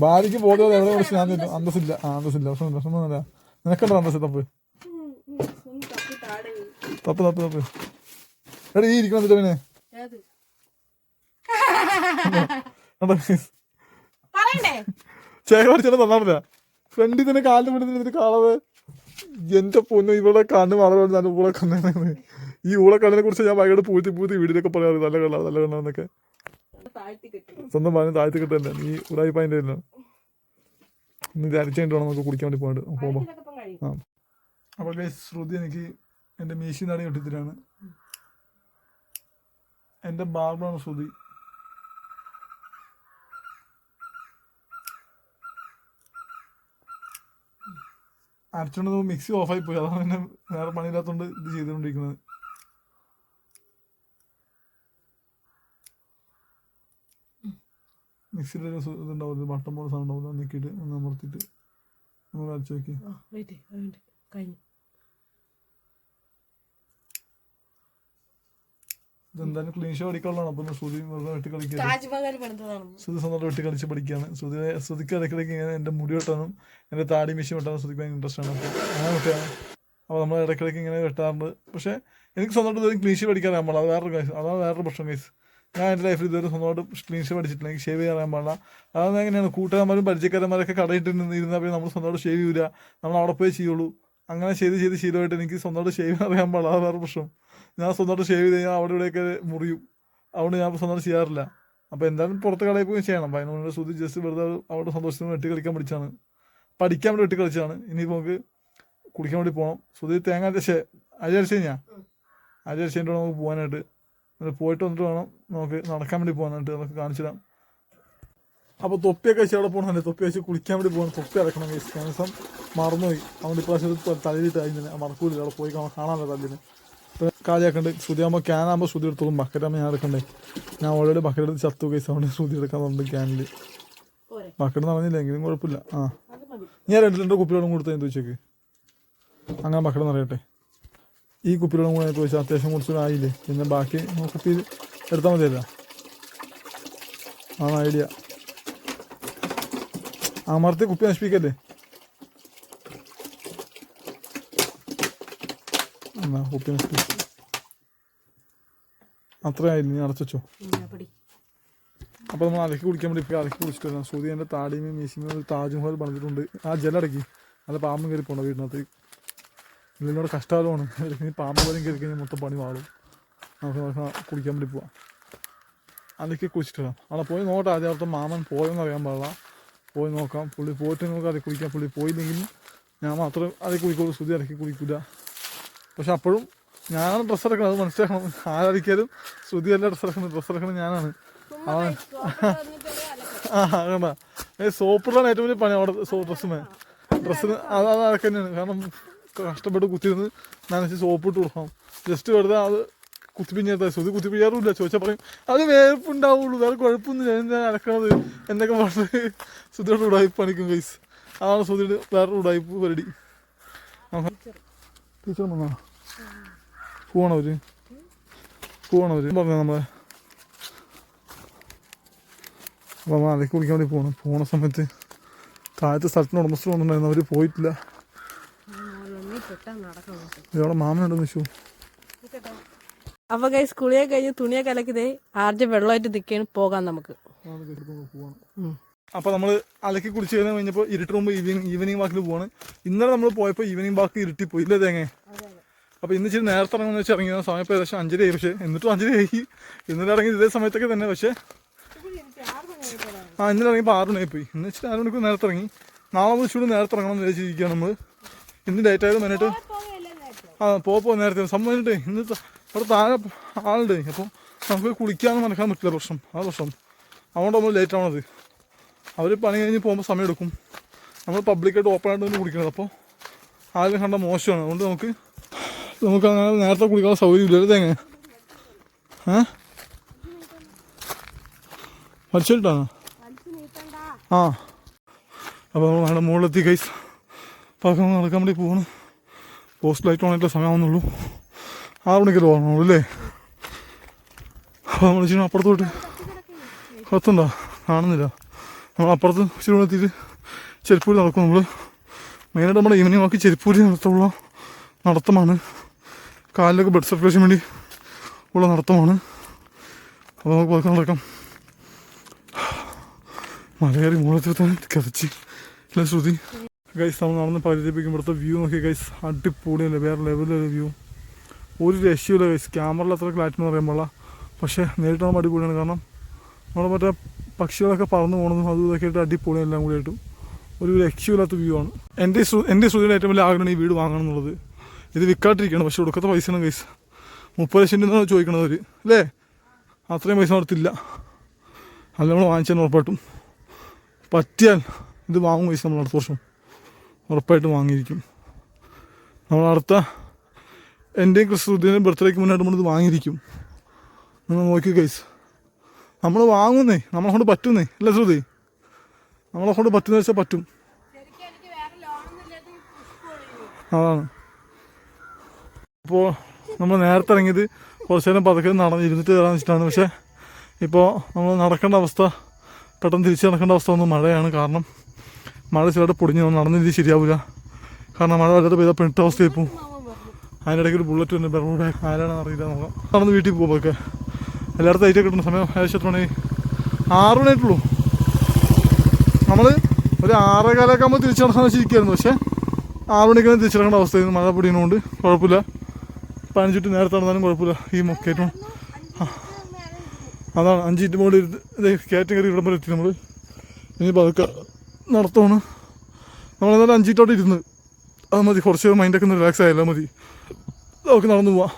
ഭാര്യക്ക് ബോധം എവിടെ വിളിച്ച് ഞാൻ അന്തസ്സില്ല. പ്രശ്നമൊന്നുമില്ല. നിനക്കുണ്ടോ അന്തസ്? തപ്പ് എടാ ഈ ഇരിക്കണം. എന്നിട്ട് പിന്നെ ചേച്ചിട്ട് തന്നാറില്ല. ഫ്രണ്ടിൽ തന്നെ കാലിന് പിടിച്ചിട്ട് കാണാതെ എന്റെ പൊന്നു ഇവിടെ കണ്ണ് വളരെ നല്ല ഇവിടെ കണ്ണാണ്. ഈ ഊളക്കണ്ണിനെ കുറിച്ച് ഞാൻ ഭയങ്കര പൂത്തി വീടിനൊക്കെ പറയാറ് നല്ല കണ്ണാന്നൊക്കെ. സ്വന്തം പറഞ്ഞ് താഴ്ത്തി കിട്ടല്ലേ നീ ഉടായിപ്പ് അതിൻ്റെ അല്ല. ഇന്ന് ഇത് അരച്ചേണ്ടി വേണം നമുക്ക് കുടിക്കാൻ വേണ്ടി പോയിട്ട് പോകുമ്പോൾ. ആ അപ്പോൾ ശ്രുതി എനിക്ക് എൻ്റെ മീശി നാടി കെട്ടിത്തരാണ്. എൻ്റെ ബാർബറാണ് ശ്രുതി. അരച്ചോണ്ട് മിക്സി ഓഫായി പോയി. അതാണ് പിന്നെ വേറെ പണിയില്ലാത്തതുകൊണ്ട് ഇത് ചെയ്തുകൊണ്ടിരിക്കുന്നത്. മിക്സിയുടെ ഒരു ഇതുണ്ടാവില്ല, ബട്ടൺ പോലെ സാധനം ഉണ്ടാവില്ല. നീക്കിയിട്ട് ഒന്ന് അമർത്തിയിട്ട് നമ്മൾ അരച്ച് നോക്കി. ഇതെന്തായാലും ക്ലീൻ ഷോ അടിക്കാനുള്ളതാണ്. അപ്പം ശ്രുതി വെറുതെ വെട്ടി കളിക്കുക. ശ്രുതി സ്വന്തം വെട്ടി കളിച്ച് പഠിക്കുകയാണ്. ശ്രുതിക്ക് ഇടയ്ക്കിടയ്ക്ക് ഇങ്ങനെ എൻ്റെ മുടി വെട്ടാനും എൻ്റെ താടി മിഷി വെട്ടാനും ശ്രുതിക്ക് ഭയങ്കര ഇൻട്രസ്റ്റ് ആണ്. അപ്പോൾ അങ്ങനെ വെട്ടുകയാണ്. അപ്പോൾ നമ്മൾ ഇടയ്ക്കിടയ്ക്ക് ഇങ്ങനെ വെട്ടാറുണ്ട്. പക്ഷേ എനിക്ക് സ്വന്തമായിട്ട് ക്ലീൻ ഷേവ് പഠിക്കാൻ പാടില്ല. അതാണ് വേറൊരു പ്രശ്നം കേസ്. ഞാൻ എൻ്റെ ലൈഫിൽ ഇതുവരെ സ്വന്തമായിട്ട് ക്ലീൻ ഷേവ് പഠിച്ചിട്ടില്ല. എനിക്ക് ഷേവ് ചെയ്യാൻ പാടില്ല. അതാണ് എങ്ങനെയാണ് കൂട്ടുകാരന്മാരും പരിചയക്കാരന്മാരൊക്കെ കടയിട്ട് ഇരുന്നാൽ പിന്നെ നമ്മൾ സ്വന്തമായിട്ട് ഷേവ് ചെയ്യില്ല. നമ്മൾ അവിടെ പോയി ചെയ്യുള്ളൂ. അങ്ങനെ ചെയ്ത് ശീലമായിട്ട് എനിക്ക് സ്വന്തമായിട്ട് ഷേവ് അറിയാൻ പാടില്ല. അത് വേറെ പ്രശ്നം. ഞാൻ സ്വന്തമായിട്ട് ഷേവ് ചെയ്ത് കഴിഞ്ഞാൽ അവിടെ ഇവിടെയൊക്കെ മുറിയും. അതുകൊണ്ട് ഞാൻ സ്വന്തമായിട്ട് ചെയ്യാറില്ല. അപ്പോൾ എന്തായാലും പുറത്ത് കടയിൽ പോയി ചെയ്യണം. അപ്പോൾ അതിനുകൊണ്ട് ശ്രുതി ജസ്റ്റ് വെറുതെ അവിടെ സന്തോഷത്തിന് വെട്ടി കളിക്കാൻ പഠിച്ചാണ്, പഠിക്കാൻ വേണ്ടി വെട്ടി കളിച്ചാണ്. ഇനിയിപ്പോൾ നമുക്ക് കുടിക്കാൻ വേണ്ടി പോകണം. ശ്രുതി തേങ്ങ അരി അരച്ച് കഴിഞ്ഞാൽ അരി അരച്ചതിൻ്റെ വേണം നമുക്ക് പോകാനായിട്ട്. പോയിട്ട് വന്നിട്ട് വേണം നമുക്ക് നടക്കാൻ വേണ്ടി പോകാനായിട്ട്. അതൊക്കെ കാണിച്ചിടാം. അപ്പോൾ തൊപ്പിയൊക്കെ വെച്ച് അവിടെ പോകണമെന്നല്ലേ, തൊപ്പി വെച്ച് കുളിക്കാൻ വേണ്ടി പോകണം. തൊപ്പി അടക്കണം കേസ്. ദിവസം മറന്നുപോയി. അതുകൊണ്ട് ഇപ്രാവശ്യം തലയിലിട്ട് കഴിഞ്ഞില്ല, മറക്കൂലില്ല. അവിടെ പോയി കാണാമല്ലോ തല്ലിന്. ഇപ്പോൾ കാലിയാക്കണ്ട്. ശ്രുതിയാകുമ്പോൾ ക്യാനാകുമ്പോൾ ശ്രുതി എടുത്തോളും. ബക്കറ്റാകുമ്പോൾ ഞാൻ എടുക്കണ്ടേ. ഞാൻ ഓൾറെഡി ബക്കറ്റ് എടുത്ത് ചത്തു കേസ്. അതുകൊണ്ട് ശ്രുതി എടുക്കാൻ പറഞ്ഞിട്ട് ക്യാനിൽ ബക്കറ്റ് നിറഞ്ഞില്ലെങ്കിലും കുഴപ്പമില്ല. ആ ഞാൻ 2 ലിറ്റർ കുപ്പിയോളം കൊടുത്ത് എന്ത് വെച്ചേക്ക് അങ്ങനെ ബക്കറ്റ് നിറയട്ടെ. ഈ കുപ്പിയോളം കൂടെ ചോദിച്ചാൽ അത്യാവശ്യം കുറച്ച് ആയില്ലേ. പിന്നെ ബാക്കി കുപ്പി എടുത്താൽ മതിയല്ല. ആണ് ഐഡിയ. അമർത്തി കുപ്പി നശിപ്പിക്കല്ലേ. എന്നാ കുപ്പി നശിപ്പിച്ചു. അത്ര ആയില്ല. നീ അടച്ചോ. അപ്പോൾ നമ്മൾ അലക്കി കുടിക്കാൻ വേണ്ടി ഇപ്പോൾ അലക്കി കുടിച്ചിട്ട് വരാം. ശ്രുതി എൻ്റെ താടിയും മീശിയും ഒരു താജ്മഹൽ പണിതിട്ടുണ്ട്. ആ ജലടക്കി നല്ല പാമ്പും കയറി പോകണം വീടിനകത്ത്. ഇതിലൂടെ കഷ്ടകാലമാണ്. ഇനി പാമ്പ് പോലും കയറി കഴിഞ്ഞാൽ മൊത്തം പണി വാളും. നമുക്ക് കുടിക്കാൻ വേണ്ടി പോവാം. അലക്കി കുടിച്ചിട്ട് വരാം. അവിടെ പോയി നോക്കട്ടെ. ആദ്യം അവിടുത്തെ മാമൻ പോയെന്ന് അറിയാൻ പാടില്ല. പോയി നോക്കാം. പുള്ളി പോയിട്ട് നമുക്ക് അലക്കി കുടിക്കാം. പുള്ളി പോയില്ലെങ്കിൽ ഞാൻ മാത്രം അലക്കി കുടിക്കുള്ളൂ. ശ്രുതി അലക്കി കുടിക്കില്ല. പക്ഷെ അപ്പോഴും ഞാനാണ് ഡ്രസ്സ് ഇറക്കണം. അത് മനസ്സിലാക്കണം. ആരടിക്കാലും ശ്രുതി അല്ല ഡ്രസ്സ് ഇറക്കണം ഞാനാണ്. അതാണ് കണ്ട സോപ്പിടാൻ ഏറ്റവും വലിയ പണി അവിടെ. ഡ്രസ്സിന് അത് അതൊക്കെ തന്നെയാണ്. കാരണം കഷ്ടപ്പെട്ട് കുത്തിയിരുന്ന് നനച്ച് സോപ്പ് ഇട്ട് കൊടുക്കണം. ജസ്റ്റ് വെറുതെ അത് കുത്തിപ്പിഞ്ഞെടുത്താൽ ശ്രുതി കുത്തിപ്പിഞ്ഞാറുമില്ല. ചോദിച്ചാൽ പറയും അത് വേർപ്പുണ്ടാവുള്ളൂ, വേറെ കുഴപ്പമൊന്നുമില്ല, ഞാൻ അലക്കണത് എന്നൊക്കെ പറഞ്ഞ് ശ്രുതിയോട് ഉടായ്പ പണിക്കും കൈസ്. അതാണ് ശ്രുതിയുടെ വേറെ ഉടായ്പ പരിപാടി. ടീച്ചർ വന്നാ പോകണവര് പറഞ്ഞ നമ്മളെ. അപ്പോൾ നമ്മൾ അലക്കി കുടിക്കാൻ വേണ്ടി പോണ സമയത്ത് താഴത്തെ സ്ഥലത്തിന് ഉടമസ്ഥ കൊണ്ടുണ്ടായിരുന്നു. അവർ പോയിട്ടില്ല. ഇതോടെ മാമനുണ്ടെന്ന് വെച്ചു. അപ്പൊ ഗൈസ് കുളിയൊക്കെ കഴിഞ്ഞ് തുണിയൊക്കെ അലക്കിതേ ആർജ് വെള്ളമായിട്ട് നിൽക്കുകയാണ്. പോകാം നമുക്ക്. അപ്പോൾ നമ്മൾ അലക്കി കുടിച്ച് കഴിഞ്ഞപ്പോൾ ഇരുട്ട് മുമ്പ് ഈവനിങ് വാക്കിൽ പോവാണ്. ഇന്നലെ നമ്മൾ പോയപ്പോൾ ഈവനിങ് വാക്ക് ഇരുട്ടിപ്പോയി ഇല്ലേ തേങ്ങ. അപ്പോൾ ഇന്ന് ഇച്ചിരി നേരത്തെ ഇറങ്ങുമെന്ന് വെച്ചാൽ ഇറങ്ങിയ സമയം ഇപ്പോൾ ഏകദേശം 5:30 ആയി. പക്ഷേ എന്നിട്ടും 5:30 ആയി. ഇന്നലെ ഇറങ്ങി ഇതേ സമയത്തൊക്കെ തന്നെ. പക്ഷേ ഇന്നലെ ഇറങ്ങിയപ്പോൾ 6 മണിയായി പോയി. ഇന്ന് ഇച്ചിരി 4 മണിക്കൂർ നേരത്തെ ഇറങ്ങി. നാളെ മുതൽ ചൂട് നേരത്തെ ഇറങ്ങണം എന്ന് വിചാരിച്ചിരിക്കുകയാണ് നമ്മൾ. ഇന്ന് ഡേറ്റ് ആയത് മെനായിട്ട് പോ നേരത്തെ സംബന്ധിച്ചിട്ട് ഇന്ന് അവിടെ താഴെ ആളുണ്ട്. അപ്പോൾ നമുക്ക് കുളിക്കാമെന്ന് മനസ്സിലാക്കാൻ പറ്റില്ല. പ്രശ്നം അതുകൊണ്ട് നമ്മൾ ലേറ്റ് ആവണത്. അവർ പണി കഴിഞ്ഞ് പോകുമ്പോൾ സമയം എടുക്കും. നമ്മൾ പബ്ലിക്കായിട്ട് ഓപ്പൺ ആയിട്ട് തന്നെ കുടിക്കുന്നത്. അപ്പോൾ ആരും കണ്ട മോശമാണ്. അതുകൊണ്ട് നമുക്ക് അങ്ങനെ നേരത്തെ കുടിക്കാനുള്ള സൗകര്യമില്ല. തേങ്ങ വലിച്ചിട്ടാണ്. അപ്പോൾ നമ്മൾ നമ്മുടെ മുകളിലെത്തി കൈസ്. അപ്പോൾ നമ്മൾ നടക്കാൻ വേണ്ടി പോകണം. Post light ഓണായിട്ടുള്ള സമയമാവുന്നുള്ളൂ. 6 മണിക്കല്ലേ പോകണുള്ളൂ അല്ലേ. അപ്പോൾ നമ്മൾ ഇച്ചിരി അപ്പുറത്തോട്ട് കത്തുണ്ടോ കാണുന്നില്ല. നമ്മൾ അപ്പുറത്ത് ഇച്ചിരി എത്തിയിട്ട് ചെരുപ്പൂരി നടക്കും. നമ്മൾ മെയിനായിട്ട് നമ്മുടെ ഈവനിങ് വാക്കി ചെരുപ്പൂരി നടത്തമുള്ള നടത്തമാണ്. കാലിലൊക്കെ ബ്ലഡ് സർക്കുലേഷൻ വേണ്ടി ഉള്ള നടത്തമാണ്. അപ്പോൾ നമുക്ക് പതുക്കെ നടക്കാം. മലയേറി മൂലത്തിൽ കിതച്ച് അല്ലേ ശ്രുതി. ഗൈസ് നമ്മൾ നടന്ന് പരിചയിപ്പിക്കുമ്പോഴത്തെ വ്യൂ നോക്കി ഗൈസ്. അടിപൊളിയല്ലേ, വേറെ ലെവലൊരു വ്യൂ. ഒരു രക്ഷയില്ല ഗൈസ്. ക്യാമറയിൽ അത്ര ക്ലാരിറ്റി എന്ന് പറയുമ്പോൾ പക്ഷേ നേരിട്ടാണ് അടിപൊളിയാണ്. കാരണം നമ്മൾ മറ്റേ പക്ഷികളൊക്കെ പറന്ന് പോകുന്നതും അതും ഇതൊക്കെ ആയിട്ട് അടിപൊളിയാണ്. എല്ലാം കൂടി ആയിട്ടും ഒരു രക്ഷയില്ലാത്ത വ്യൂ ആണ്. എൻ്റെ ശ്രുതിയുടെ ഏറ്റവും വലിയ ആഗ്രഹമാണ് ഈ വീട് വാങ്ങണം എന്നുള്ളത്. ഇത് വിൽക്കാട്ടിരിക്കുകയാണ്, പക്ഷേ കൊടുക്കാത്ത പൈസയാണ് ഗൈസ്. 30 ലക്ഷം രൂപ ചോദിക്കണത് അവർ അല്ലേ? അത്രയും പൈസ നടത്തില്ല. അത് നമ്മൾ വാങ്ങിച്ചാൽ ഉറപ്പായിട്ടും പറ്റിയാൽ ഇത് വാങ്ങും ഗൈസ്. നമ്മൾ അടുത്ത വർഷം ഉറപ്പായിട്ടും വാങ്ങിയിരിക്കും. നമ്മൾ അടുത്ത എൻ്റെയും ശ്രുതിയുടെയും ബർത്ത്ഡേക്ക് മുന്നായിട്ട് നമ്മളിത് വാങ്ങിയിരിക്കും. നിങ്ങൾ നോക്കി ഗൈസ്, നമ്മൾ വാങ്ങുന്നേ, നമ്മളെ കൊണ്ട് പറ്റുന്നേ അല്ലേ ശ്രുതി? നമ്മളെ കൊണ്ട് പറ്റുന്ന വെച്ചാൽ പറ്റും. അതാണ്. അപ്പോൾ നമ്മൾ നേരത്തെ ഇറങ്ങിയത് കുറച്ച് നേരം പതുക്കെ ഇരുന്നിട്ട് കയറാൻ വെച്ചിട്ടാണ്. പക്ഷേ ഇപ്പോൾ നമ്മൾ നടക്കേണ്ട അവസ്ഥ, പെട്ടെന്ന് തിരിച്ച് നടക്കേണ്ട അവസ്ഥ വന്നു. മഴയാണ്. കാരണം മഴ ചിലട്ട് പൊടിഞ്ഞ് നടന്നിട്ട് ശരിയാവില്ല. കാരണം മഴ വല്ലതും പെയ്താൽ പെട്ട അവസ്ഥയായി പോകും. അതിനിടയ്ക്ക് ഒരു ബുള്ളറ്റ് തന്നെ ബെറൂടെ ആരാണെന്ന് അറിയില്ല. നോക്കാം. നടന്ന് വീട്ടിൽ പോകുമ്പോൾ എല്ലായിടത്തും ഐറ്റം കിട്ടുന്ന സമയം ഏകദേശം എത്ര മണി? 6 മണിയായിട്ടുള്ളൂ. നമ്മൾ ഒരു 6:15 ആകുമ്പോൾ തിരിച്ചു നടക്കാൻ വെച്ചിരിക്കുകയായിരുന്നു. പക്ഷേ 6 മണിക്കാണ് തിരിച്ചിറങ്ങേണ്ട അവസ്ഥയായിരുന്നു. മഴ പൊടിയുന്നതുകൊണ്ട് കുഴപ്പമില്ല. 15 മിനിറ്റ് നേരത്തെ നടന്നാലും കുഴപ്പമില്ല. ഈ കയറ്റം അതാണ് 5 മിനിറ്റ് മുകളിൽ ഇത് കയറ്റം കയറി ഇവിടം വരെ എത്തി. നമ്മൾ ഇനി പതുക്കെ നടത്തമാണ്. നമ്മളെന്നാലും 5 മിനിറ്റോടെ ഇരുന്ന് അത് മതി. കുറച്ച് മൈൻഡൊക്കെ ഒന്ന് റിലാക്സ് ആയല്ലോ മതി. നമുക്ക് നടന്നു പോവാം.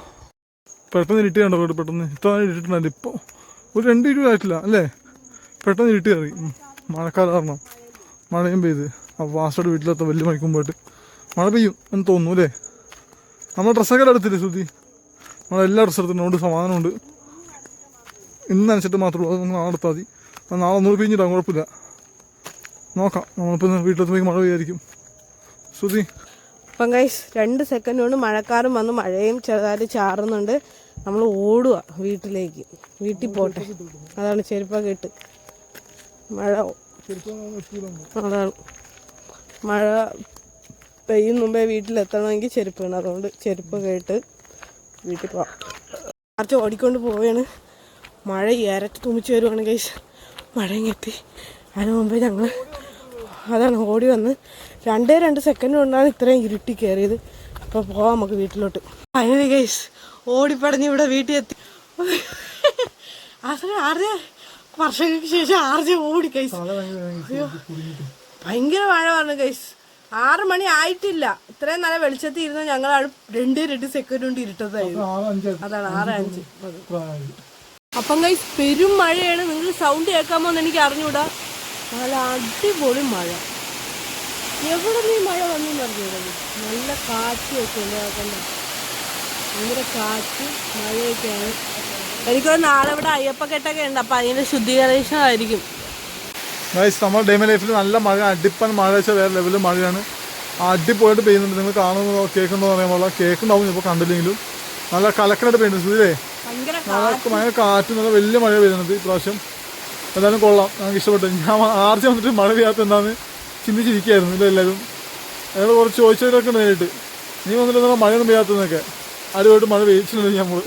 പെട്ടെന്ന് ഇരുട്ടി കണ്ടോ റോഡ്? പെട്ടെന്ന് ഇത്ര ഇരുട്ടിട്ടുണ്ടല്ലോ. ഇപ്പോൾ ഒരു 2 മിനിറ്റ് ആയിട്ടില്ല അല്ലേ? പെട്ടെന്ന് ഇരുട്ടി കയറി. മഴക്കാലം കാരണം മഴയും പെയ്ത്. അപ്പോൾ ഫാസ്റ്റോട് വീട്ടിലെത്താൻ വലിയ മണിക്കും പോയിട്ട് മഴ പെയ്യും എന്ന് തോന്നുന്നു അല്ലേ? നമ്മൾ ഡ്രസ്സൊക്കെ എടുത്തില്ലേ ശ്രുതി? നമ്മളെല്ലാ ഡ്രസ്സ് എടുത്തിട്ടുണ്ട്. സമാധാനമുണ്ട്. ഇന്ന് നനച്ചിട്ട് മാത്രമേ ഉള്ളൂ. അത് നമ്മൾ നാളെ എടുത്താൽ മതി. അത് നാളെ ഒന്നുകൂടി പിഴിഞ്ഞിടാം, കുഴപ്പമില്ല. നോക്കാം. നമ്മളിപ്പോൾ വീട്ടിലെത്തുമ്പോഴേക്കും മഴ പെയ്യായിരിക്കും ശ്രുതി. അപ്പം ഗൈസ് 2 സെക്കൻഡ് കൊണ്ട് മഴക്കാറും വന്ന് മഴയും ചെറുതായിട്ട് ചാറുന്നുണ്ട്. നമ്മൾ ഓടുക വീട്ടിലേക്ക്. വീട്ടിൽ പോട്ടെ. അതാണ് ചെരുപ്പൊക്കെ ഇട്ട് മഴ. അതാണ് മഴ പെയ്യും മുമ്പേ വീട്ടിലെത്തണമെങ്കിൽ ചെരുപ്പ് വേണം. അതുകൊണ്ട് ചെരുപ്പൊക്കെ ഇട്ട് വീട്ടിൽ പോവാം. കുറച്ച് ഓടിക്കൊണ്ട് പോവുകയാണ്. മഴ ഇരട്ടി തുമ്മിച്ച് വരുവാണ് ഗൈസ്. മഴയും എത്തി. അതിന് മുമ്പേ ഞങ്ങൾ അതാണ് ഓടി വന്ന് 2 സെക്കൻഡ് കൊണ്ടാണ് ഇത്രയും ഇരുട്ടി കയറിയത്. അപ്പോൾ പോവാം നമുക്ക് വീട്ടിലോട്ട്. അതിന് ഗൈസ് ഓടിപ്പടഞ്ഞ് ഇവിടെ വീട്ടിൽ എത്തി. അത് 6 വർഷങ്ങൾക്ക് ശേഷം 6 ഓടി ഗൈസ്. അയ്യോ ഭയങ്കര മഴ പറഞ്ഞു ഗൈസ്. 6 മണി ആയിട്ടില്ല. ഇത്രയും നല്ല വെളിച്ചത്തിൽ ഇരുന്ന് ഞങ്ങൾ 2 സെക്കൻഡ് കൊണ്ട് ഇരുട്ടതായിരുന്നു. അതാണ് 6:05. അപ്പം ഗൈസ് പെരും മഴയാണ്. നിങ്ങൾ സൗണ്ട് കേൾക്കാമോ എന്ന് എനിക്ക് അറിഞ്ഞൂടാ. നല്ല അടിപൊളി മഴ. എവിടെ നീ മഴ വന്നെന്ന് അറിഞ്ഞൂടാ. നല്ല കാറ്റൊക്കെ ഉണ്ട്. കേൾക്കണ്ട, ഭയങ്കര കാറ്റ് മഴയൊക്കെയാണ്. എനിക്കൊരു നാളെ ഇവിടെ അയ്യപ്പക്കെട്ടൊക്കെ ഉണ്ട്. അപ്പം അതിൻ്റെ ശുദ്ധീകരണമായിരിക്കും. നമ്മുടെ ഡെയിലി ലൈഫിൽ നല്ല മഴ, അടിപ്പൻ മഴ വെച്ചാൽ വേറെ ലെവലിൽ മഴയാണ്. അടിപൊളിയായിട്ട് പെയ്യുന്നുണ്ട്. നിങ്ങൾ കാണുന്നതോ കേൾക്കുന്നതോ പറയുമ്പോൾ കേൾക്കുന്നുണ്ടാവും. ഇപ്പോൾ കണ്ടില്ലെങ്കിലും നല്ല കലക്കനായിട്ട് പെയ്യുന്നുണ്ട് സുധിലേ. ഭയങ്കര കാറ്റ്, നല്ല വലിയ മഴ പെയ്യുന്നുണ്ട് ഇപ്രാവശ്യം. എന്തായാലും കൊള്ളാം, നമുക്ക് ഇഷ്ടപ്പെട്ടു. ഞാൻ ആർച്ച വന്നിട്ട് മഴ പെയ്യാത്ത എന്താണെന്ന് ചിന്തിച്ചിരിക്കുകയായിരുന്നു. ഇല്ല എല്ലാവരും ഞങ്ങൾ കുറച്ച് ചോദിച്ചവരൊക്കെ നേരിട്ട് നീ വന്നിട്ട് മഴയൊന്നും പെയ്യാത്തതെന്നൊക്കെ. അടിപൊളിയായിട്ട് മഴ പെയ്യിച്ചിട്ടുണ്ട് നമ്മൾ.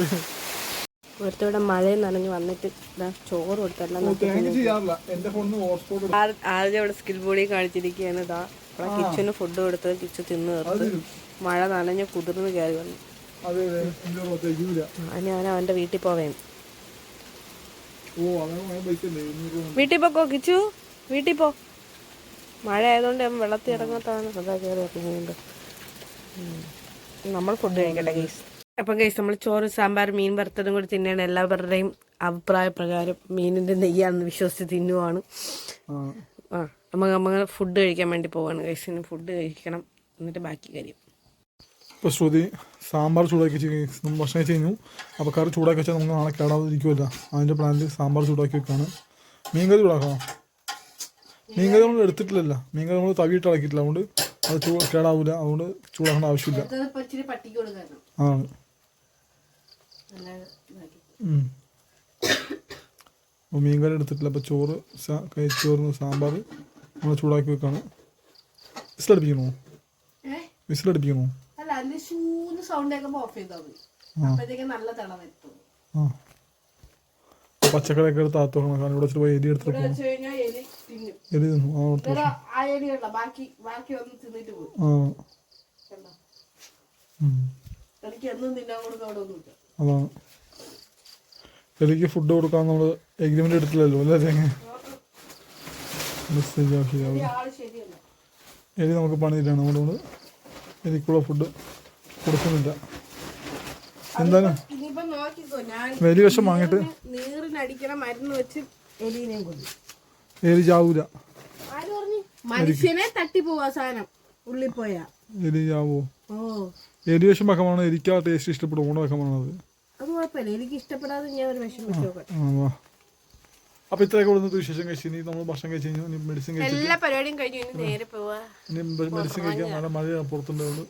ഒരുത്തവിടെ മഴയും നനഞ്ഞ് വന്നിട്ട് ചോറ് കൊടുത്തല്ല. ആദ്യം ഇവിടെ സ്കിൽ ബോഡി കാണിച്ചിരിക്കുകയാണ്. ഇതാ ഇവിടെ കിച്ചന് ഫുഡ് കൊടുത്ത് കിച്ചു തിന്ന് തീർത്ത് മഴ നനഞ്ഞ് കുതിർന്ന് കയറി വന്നു. അതിന് അവൻ അവൻ്റെ വീട്ടിൽ പോവേം. വീട്ടിൽ പോക്കോ കിച്ചു, വീട്ടിൽ പോ. മഴ ആയതുകൊണ്ട് അവൻ വെള്ളത്തിൽ ഇറങ്ങാത്തതാണ്. അതാ കയറി ഇറങ്ങുന്നുണ്ട്. നമ്മൾ ഫുഡ് കഴിക്കട്ടെ ഗൈസ്. അപ്പം ഗൈസ് നമ്മൾ ചോറ്, സാമ്പാർ, മീൻ വറുത്തതും കൂടി തിന്നെയാണ്. എല്ലാവരുടെയും അഭിപ്രായ പ്രകാരം മീനിൻ്റെ നെയ്യാണെന്ന് വിശ്വസിച്ച് തിന്നുവാണ്. നമ്മൾ ഫുഡ് കഴിക്കാൻ വേണ്ടി പോവാണ് ഗൈസ്. ഇനി ഫുഡ് കഴിക്കണം, എന്നിട്ട് ബാക്കി കാര്യം. ഇപ്പോൾ ശ്രുതി സാമ്പാർ ചൂടാക്കി ഭക്ഷണം കഴിച്ച് കഴിഞ്ഞു. അപ്പോൾ കറി ചൂടാക്കി വെച്ചാൽ നമുക്ക് നാളെ കേടാതിരിക്കുമല്ല. അതിൻ്റെ പ്ലാനിൽ സാമ്പാർ ചൂടാക്കി വെക്കുകയാണ്. മീൻകറി ചൂടാക്കണം. മീൻകറി നമ്മൾ എടുത്തിട്ടില്ലല്ലോ. മീൻകറി നമ്മൾ തവിയിട്ട് ഇളക്കിയിട്ടില്ല. അതുകൊണ്ട് അത് കേടാവില്ല. അതുകൊണ്ട് ചൂടാക്കേണ്ട ആവശ്യമില്ല. ആണ് അപ്പോൾ മീൻകറി എടുത്തിട്ടില്ല. അപ്പോൾ ചോറ് ചോറിന് സാമ്പാർ നമ്മൾ ചൂടാക്കി വെക്കാണ്. വിസിലടുപ്പിക്കണോ? വിസിലടുപ്പിക്കണോ? പച്ചക്കറിയൊക്കെ എടുത്ത് അകത്ത് വെക്കണം. കാരണം ഇവിടെ വെച്ചിട്ട് പോയി എരി എടുത്തിട്ട് എരി തിന്നു. എന്നും തിന്നാൻ കൊടുക്കാടൊന്നുമില്ല. അതാണ് എലിക്ക് ഫുഡ് കൊടുക്കാൻ നമ്മൾ എഗ്രിമെന്റ് എടുത്തില്ലല്ലോ അല്ലേ തേങ്ങ ശരിയാവും. ആള് ശരിയല്ല. എലി നമുക്ക് പണി തരാണ് അതുകൊണ്ട് എലിക്കുള്ള ഫുഡ് കൊടുക്കുന്നില്ല. എന്തായാലും ഇനിയിപ്പോ നോക്കിക്കോ, ഞാൻ എലി വിഷം വാങ്ങിയിട്ട് നീറിനടിക്കണ മരുന്ന് വെച്ച് എലിനെയും കൊല്ലും. എലി ചാവൂല. ആര് പറഞ്ഞു? മനുഷ്യനെ തട്ടി പോവാ സാധനം ഉള്ളിൽ പോയാ. എലി ചാവോ? ഓ എലി വിഷം വെക്കമാണ് എനിക്ക് ആ ടേസ്റ്റ് ഇഷ്ടപ്പെടും ഊണ വെക്കമാണത്. അത് കുഴപ്പമില്ല, എനിക്ക് ഇഷ്ടപ്പെടാതെ ഞാൻ ഒരു വിഷം വെച്ചോട്ടെ. അപ്പൊ ഇത്രയൊക്കെ കൊടുത്ത് വിശേഷം കഴിച്ചു. ഇനി നമ്മൾ ഭക്ഷണം കഴിച്ചു കഴിഞ്ഞാൽ ഇനി മെഡിസിൻ കഴിച്ചു. എല്ലാ പരിപാടിയും കഴിഞ്ഞു. ഇനി നേരെ പോവാ. ഇനി മെഡിസിൻ കഴിക്കാം. നല്ല മഴ പുറത്തുണ്ടാവുകൊണ്ട്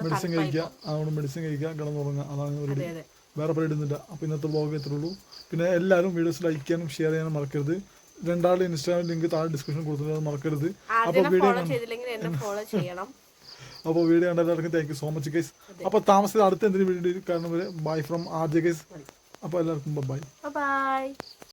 മെഡിസിൻ കഴിക്കുക. അതുകൊണ്ട് മെഡിസിൻ കഴിക്കുക, കിടന്നുറങ്ങുക. അതാണ് പരിപാടി. വേറെ പരിപാടി ഒന്നുമില്ല. അപ്പോൾ ഇന്നത്തെ വ്ളോഗ് ഇത്രേ ഉള്ളൂ. പിന്നെ എല്ലാവരും വീഡിയോസ് ലൈക്ക് ചെയ്യാനും ഷെയർ ചെയ്യാനും മറക്കരുത്. രണ്ടാളുടെ ഇൻസ്റ്റാഗ്രാം ലിങ്ക് താഴെ ഡിസ്ക്രിപ്ഷൻ കൊടുത്തിട്ട് മറക്കരുത്. അപ്പോൾ വീഡിയോ കണ്ട എല്ലാവർക്കും thank you so much guys. അപ്പോൾ താമസിച്ച അടുത്ത എന്തെങ്കിലും വീഡിയോ കാരണം വരെ bye from R J guys. അപ്പോൾ എല്ലാവർക്കും ബൈ.